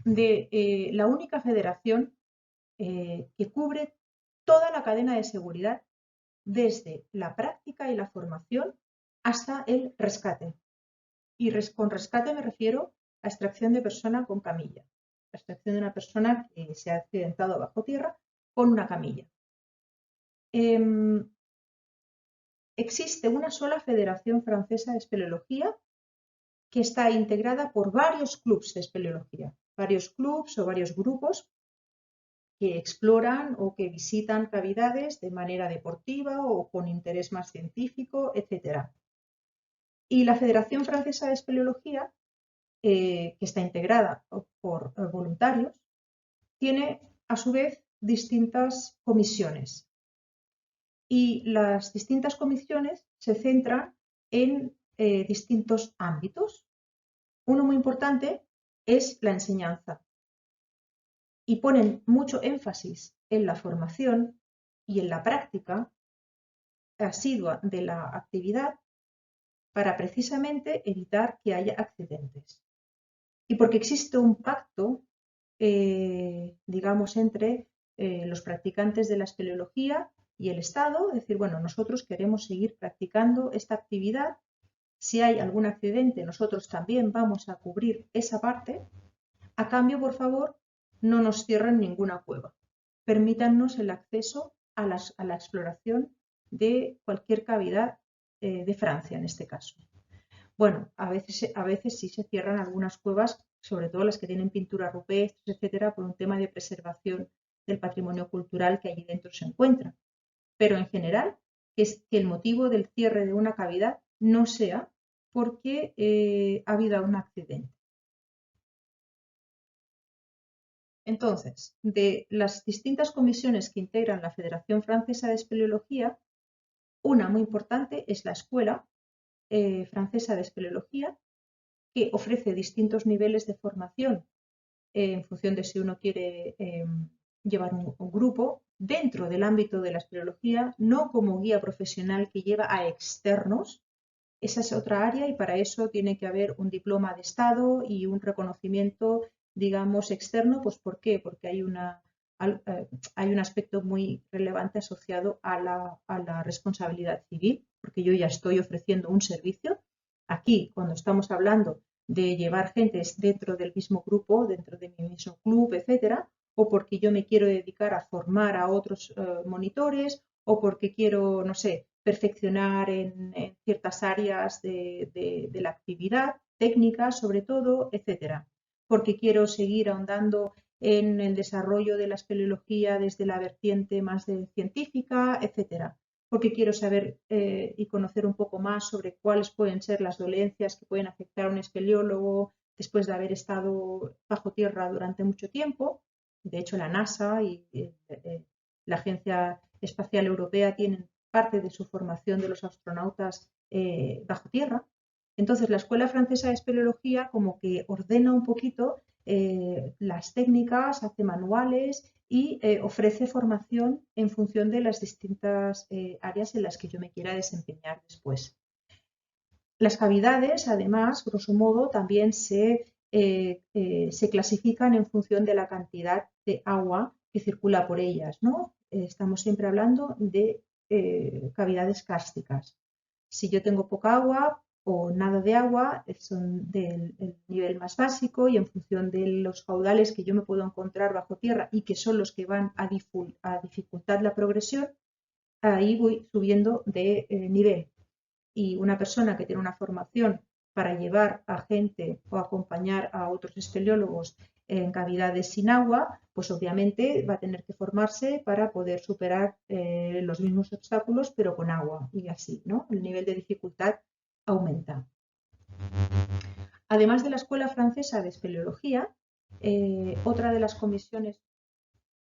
de la única federación que cubre toda la cadena de seguridad desde la práctica y la formación hasta el rescate. Y con rescate me refiero a extracción de persona con camilla, la extracción de una persona que se ha accidentado bajo tierra con una camilla. Existe una sola Federación Francesa de Espeleología que está integrada por varios clubes de espeleología, varios clubes o varios grupos que exploran o que visitan cavidades de manera deportiva o con interés más científico, etc. Y la Federación Francesa de Espeleología, que está integrada por voluntarios, tiene a su vez distintas comisiones. Y las distintas comisiones se centran en distintos ámbitos. Uno muy importante es la enseñanza. Y ponen mucho énfasis en la formación y en la práctica asidua de la actividad para precisamente evitar que haya accidentes. Y porque existe un pacto, digamos, entre los practicantes de la espeleología y el Estado, es decir, bueno, nosotros queremos seguir practicando esta actividad. Si hay algún accidente, nosotros también vamos a cubrir esa parte. A cambio, por favor, no nos cierren ninguna cueva. Permítannos el acceso a la exploración de cualquier cavidad de Francia, en este caso. Bueno, a veces sí se cierran algunas cuevas, sobre todo las que tienen pinturas rupestres, etcétera, por un tema de preservación del patrimonio cultural que allí dentro se encuentra. pero en general es que el motivo del cierre de una cavidad no sea porque ha habido un accidente. Entonces, de las distintas comisiones que integran la Federación Francesa de Espeleología, una muy importante es la Escuela Francesa de Espeleología, que ofrece distintos niveles de formación en función de si uno quiere llevar un grupo dentro del ámbito de la espeleología, no como guía profesional que lleva a externos. Esa es otra área y para eso tiene que haber un diploma de Estado y un reconocimiento, digamos, externo. Pues ¿por qué? Porque hay un aspecto muy relevante asociado a la responsabilidad civil, porque yo ya estoy ofreciendo un servicio. Aquí, cuando estamos hablando de llevar gentes dentro del mismo grupo, dentro de mi mismo club, etcétera, o porque yo me quiero dedicar a formar a otros monitores, o porque quiero, no sé, perfeccionar en ciertas áreas de la actividad, técnicas sobre todo, etcétera. Porque quiero seguir ahondando en el desarrollo de la espeleología desde la vertiente más científica, etcétera. Porque quiero saber y conocer un poco más sobre cuáles pueden ser las dolencias que pueden afectar a un espeleólogo después de haber estado bajo tierra durante mucho tiempo. De hecho, la NASA y la Agencia Espacial Europea tienen parte de su formación de los astronautas bajo tierra. Entonces, la Escuela Francesa de Espeleología como que ordena un poquito las técnicas, hace manuales y ofrece formación en función de las distintas áreas en las que yo me quiera desempeñar después. Las cavidades, además, grosso modo, también se clasifican en función de la cantidad de agua que circula por ellas, ¿no? Estamos siempre hablando de cavidades kársticas. Si yo tengo poca agua o nada de agua, son del nivel más básico y en función de los caudales que yo me puedo encontrar bajo tierra y que son los que van a dificultar la progresión, ahí voy subiendo de nivel. Y una persona que tiene una formación para llevar a gente o acompañar a otros espeleólogos en cavidades sin agua, pues obviamente va a tener que formarse para poder superar los mismos obstáculos, pero con agua y así, ¿no? El nivel de dificultad aumenta. Además de la Escuela Francesa de Espeleología, otra de las comisiones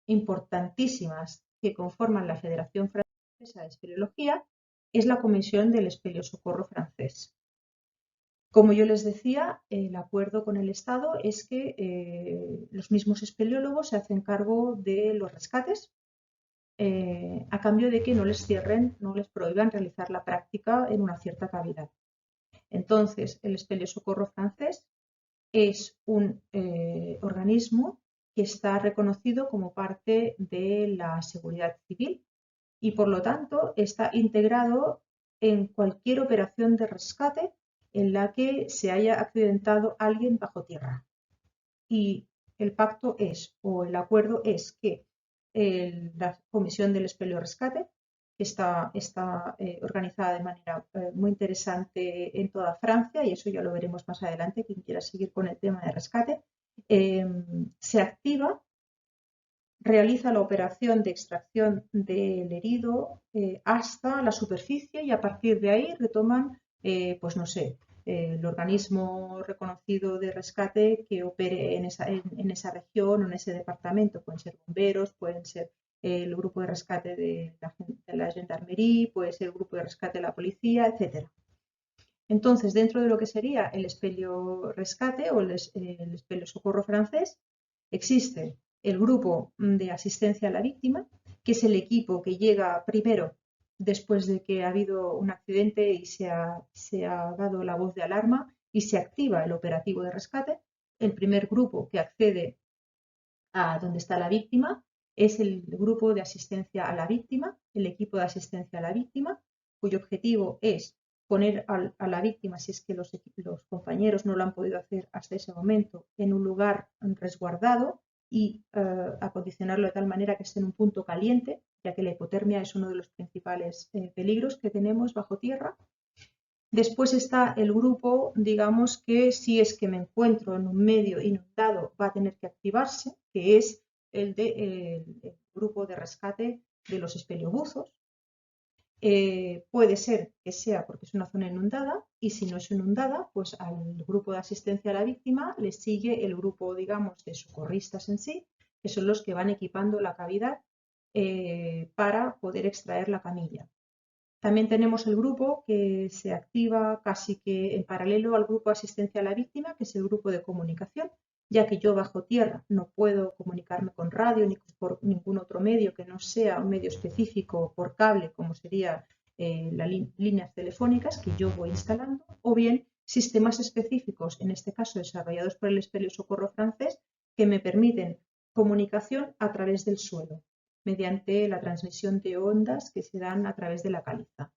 importantísimas que conforman la Federación Francesa de Espeleología es la Comisión del Espeleosocorro francés. Como yo les decía, el acuerdo con el Estado es que los mismos espeleólogos se hacen cargo de los rescates a cambio de que no les cierren, no les prohíban realizar la práctica en una cierta cavidad. Entonces, el Espeleosocorro francés es un organismo que está reconocido como parte de la seguridad civil y por lo tanto está integrado en cualquier operación de rescate en la que se haya accidentado alguien bajo tierra. Y el pacto es, o el acuerdo es que la Comisión del Espeleorescate, que está organizada de manera muy interesante en toda Francia, y eso ya lo veremos más adelante, quien quiera seguir con el tema de rescate, se activa, realiza la operación de extracción del herido hasta la superficie y a partir de ahí retoman, pues no sé, el organismo reconocido de rescate que opere en esa región o en ese departamento. Pueden ser bomberos, pueden ser el grupo de rescate de la gendarmerie, puede ser el grupo de rescate de la policía, etc. Entonces, dentro de lo que sería el espeleo rescate o el espeleo socorro francés, existe el grupo de asistencia a la víctima, que es el equipo que llega primero después de que ha habido un accidente y se ha dado la voz de alarma y se activa el operativo de rescate. El primer grupo que accede a donde está la víctima es el grupo de asistencia a la víctima, el equipo de asistencia a la víctima, cuyo objetivo es poner a la víctima, si es que los compañeros no lo han podido hacer hasta ese momento, en un lugar resguardado y acondicionarlo de tal manera que esté en un punto caliente, ya que la hipotermia es uno de los principales peligros que tenemos bajo tierra. Después está el grupo, digamos, que si es que me encuentro en un medio inundado va a tener que activarse, que es el grupo de rescate de los espeleobuzos, Puede ser que sea porque es una zona inundada y si no es inundada, pues al grupo de asistencia a la víctima le sigue el grupo, digamos, de socorristas en sí, que son los que van equipando la cavidad para poder extraer la camilla. También tenemos el grupo que se activa casi que en paralelo al grupo de asistencia a la víctima, que es el grupo de comunicación, ya que yo bajo tierra no puedo comunicarme con radio ni por ningún otro medio que no sea un medio específico por cable, como sería las líneas telefónicas que yo voy instalando, o bien sistemas específicos, en este caso desarrollados por el Espelio Socorro francés, que me permiten comunicación a través del suelo mediante la transmisión de ondas que se dan a través de la caliza.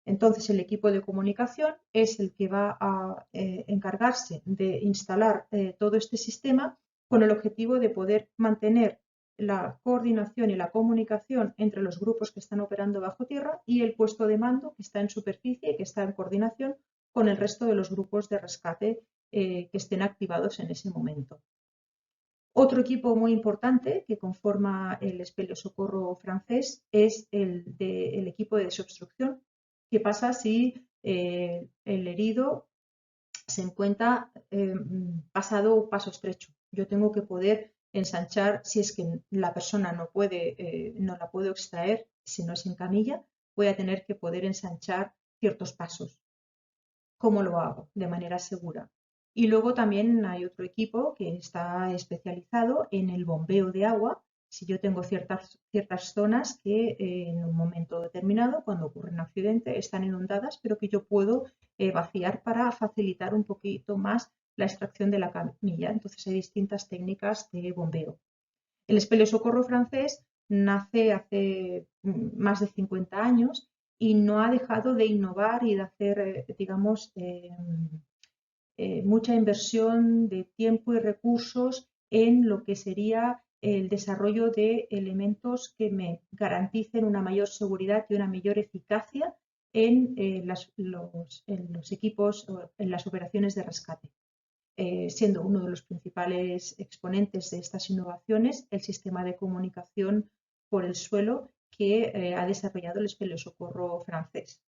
Entonces, el equipo de comunicación es el que va a encargarse de instalar todo este sistema con el objetivo de poder mantener la coordinación y la comunicación entre los grupos que están operando bajo tierra y el puesto de mando que está en superficie y que está en coordinación con el resto de los grupos de rescate que estén activados en ese momento. Otro equipo muy importante que conforma el Espelio Socorro francés es el equipo de desobstrucción. ¿Qué pasa si el herido se encuentra pasado paso estrecho? Yo tengo que poder ensanchar, si es que la persona no la puedo extraer, si no es en camilla, voy a tener que poder ensanchar ciertos pasos. ¿Cómo lo hago? De manera segura. Y luego también hay otro equipo que está especializado en el bombeo de agua. Si yo tengo ciertas zonas que en un momento determinado, cuando ocurre un accidente, están inundadas, pero que yo puedo vaciar para facilitar un poquito más la extracción de la camilla. Entonces hay distintas técnicas de bombeo. El Espelio Socorro francés nace hace más de 50 años y no ha dejado de innovar y de hacer, digamos, mucha inversión de tiempo y recursos en lo que sería el desarrollo de elementos que me garanticen una mayor seguridad y una mayor eficacia en los equipos, en las operaciones de rescate. Siendo uno de los principales exponentes de estas innovaciones el sistema de comunicación por el suelo que ha desarrollado el Espelio Socorro francés.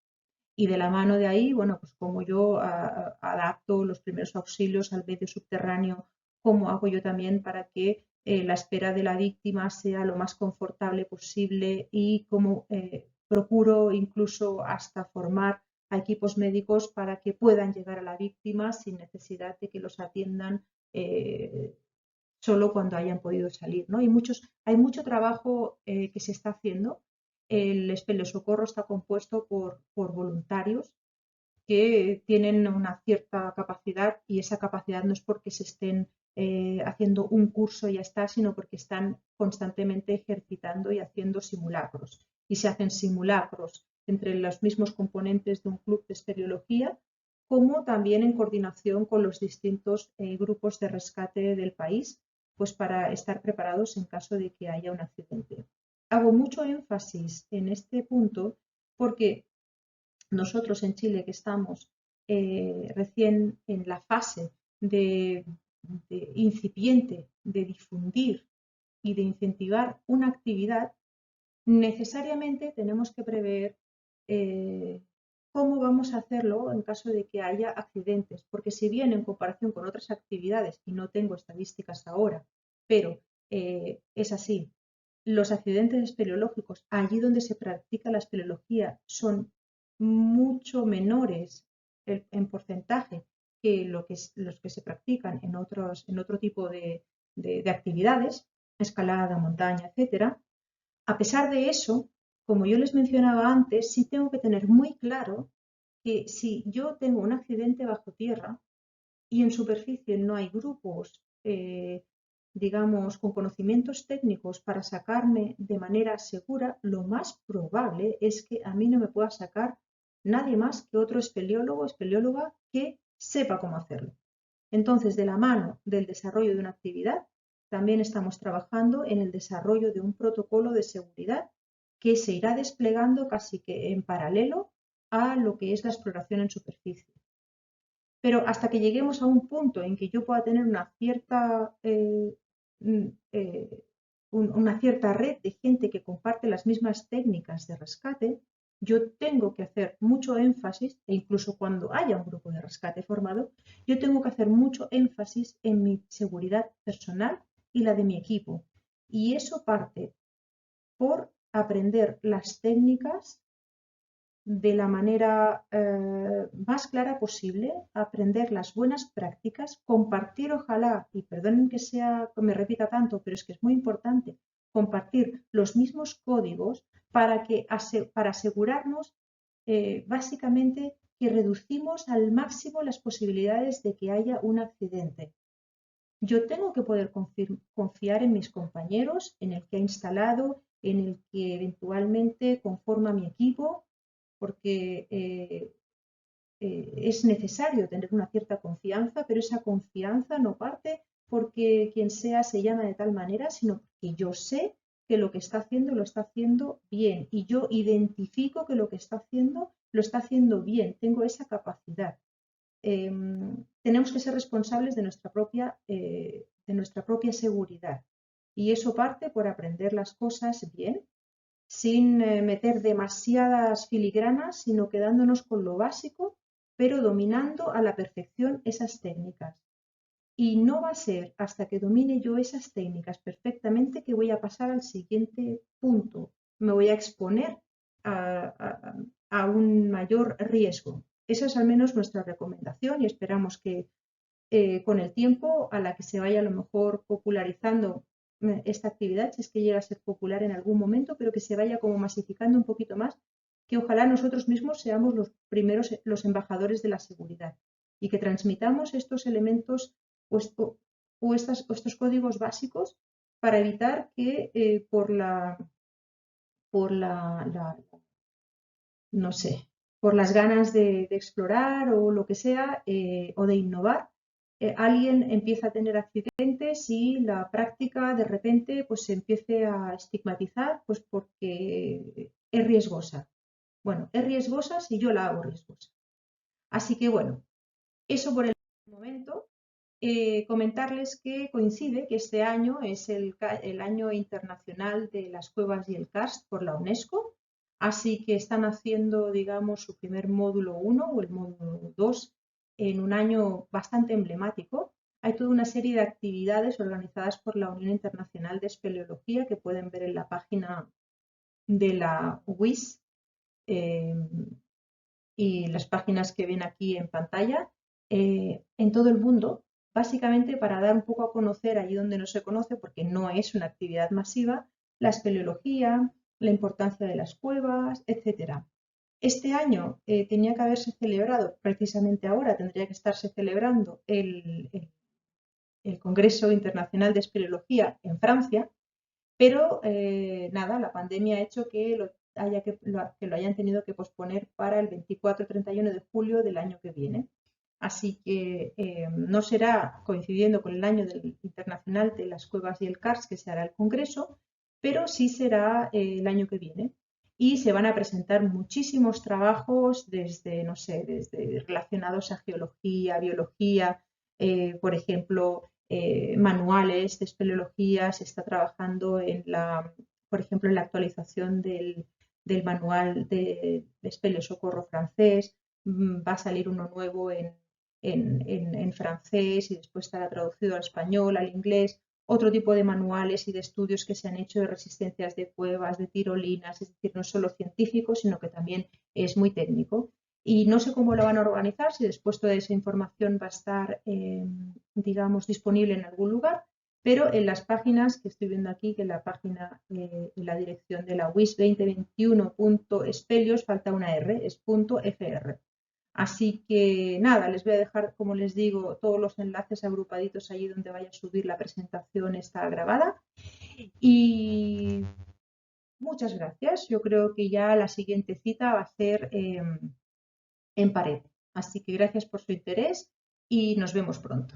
Y de la mano de ahí, bueno, pues cómo yo adapto los primeros auxilios al medio subterráneo, cómo hago yo también para que la espera de la víctima sea lo más confortable posible y cómo procuro incluso hasta formar a equipos médicos para que puedan llegar a la víctima sin necesidad de que los atiendan solo cuando hayan podido salir, ¿no? Hay mucho trabajo que se está haciendo. El Espelio Socorro está compuesto por voluntarios que tienen una cierta capacidad y esa capacidad no es porque se estén haciendo un curso y ya está, sino porque están constantemente ejercitando y haciendo simulacros. Y se hacen simulacros entre los mismos componentes de un club de espeleología, como también en coordinación con los distintos grupos de rescate del país, pues para estar preparados en caso de que haya un accidente. Hago mucho énfasis en este punto porque nosotros en Chile que estamos recién en la fase de incipiente de difundir y de incentivar una actividad, necesariamente tenemos que prever cómo vamos a hacerlo en caso de que haya accidentes, porque si bien en comparación con otras actividades, y no tengo estadísticas ahora, pero es así, los accidentes espeleológicos, allí donde se practica la espeleología, son mucho menores en porcentaje que los que se practican en otro tipo de actividades, escalada, montaña, etcétera. A pesar de eso, como yo les mencionaba antes, sí tengo que tener muy claro que si yo tengo un accidente bajo tierra y en superficie no hay grupos, digamos, con conocimientos técnicos para sacarme de manera segura, lo más probable es que a mí no me pueda sacar nadie más que otro espeleólogo o espeleóloga que sepa cómo hacerlo. Entonces, de la mano del desarrollo de una actividad, también estamos trabajando en el desarrollo de un protocolo de seguridad que se irá desplegando casi que en paralelo a lo que es la exploración en superficie. Pero hasta que lleguemos a un punto en que yo pueda tener una cierta red de gente que comparte las mismas técnicas de rescate, Yo tengo que hacer mucho énfasis, e incluso cuando haya un grupo de rescate formado, yo tengo que hacer mucho énfasis en mi seguridad personal y la de mi equipo. Y eso parte por aprender las técnicas de la manera más clara posible, aprender las buenas prácticas, compartir, ojalá, y perdonen que me repita tanto, pero es que es muy importante, compartir los mismos códigos para asegurarnos básicamente que reducimos al máximo las posibilidades de que haya un accidente. Yo tengo que poder confiar en mis compañeros, en el que ha instalado, en el que eventualmente conforma mi equipo, porque es necesario tener una cierta confianza, pero esa confianza no parte porque quien sea se llama de tal manera, sino porque yo sé que lo que está haciendo lo está haciendo bien y yo identifico que lo que está haciendo lo está haciendo bien, tengo esa capacidad. Tenemos que ser responsables de nuestra propia seguridad y eso parte por aprender las cosas bien, sin meter demasiadas filigranas, sino quedándonos con lo básico, pero dominando a la perfección esas técnicas. Y no va a ser hasta que domine yo esas técnicas perfectamente que voy a pasar al siguiente punto. Me voy a exponer a un mayor riesgo. Esa es al menos nuestra recomendación y esperamos que con el tiempo, a la que se vaya a lo mejor popularizando esta actividad, si es que llega a ser popular en algún momento, pero que se vaya como masificando un poquito más, que ojalá nosotros mismos seamos los primeros, los embajadores de la seguridad y que transmitamos estos elementos o estos códigos básicos para evitar que no sé, por las ganas de explorar o lo que sea, o de innovar, alguien empieza a tener accidentes y la práctica de repente pues se empiece a estigmatizar pues porque es riesgosa. Bueno, es riesgosa si yo la hago riesgosa. Así que bueno, eso por el momento. Comentarles que coincide que este año es el año internacional de las cuevas y el karst por la UNESCO, así que están haciendo, digamos, su primer módulo 1 o el módulo 2 en un año bastante emblemático. Hay toda una serie de actividades organizadas por la Unión Internacional de Espeleología que pueden ver en la página de la UIS y las páginas que ven aquí en pantalla en todo el mundo, básicamente para dar un poco a conocer allí donde no se conoce, porque no es una actividad masiva, la espeleología, la importancia de las cuevas, etcétera. Este año tenía que haberse celebrado, precisamente ahora tendría que estarse celebrando el Congreso Internacional de Espeleología en Francia, pero nada, la pandemia ha hecho que lo hayan tenido que posponer para el 24-31 de julio del año que viene. Así que no será coincidiendo con el año internacional de las cuevas y el karst que se hará el congreso, pero sí será el año que viene. Y se van a presentar muchísimos trabajos desde, no sé, desde relacionados a geología, biología, por ejemplo, manuales de espeleología, se está trabajando por ejemplo, en la actualización del manual de espeleosocorro francés, va a salir uno nuevo en francés y después estará traducido al español, al inglés, otro tipo de manuales y de estudios que se han hecho de resistencias de cuevas, de tirolinas, es decir, no solo científico, sino que también es muy técnico. Y no sé cómo lo van a organizar, si después toda esa información va a estar, digamos, disponible en algún lugar, pero en las páginas que estoy viendo aquí, que en la página, en la dirección de la WIS 2021.espelios, falta una R, es .fr. Así que nada, les voy a dejar, como les digo, todos los enlaces agrupaditos allí donde vaya a subir la presentación, está grabada. Y muchas gracias. Yo creo que ya la siguiente cita va a ser en pared. Así que gracias por su interés y nos vemos pronto.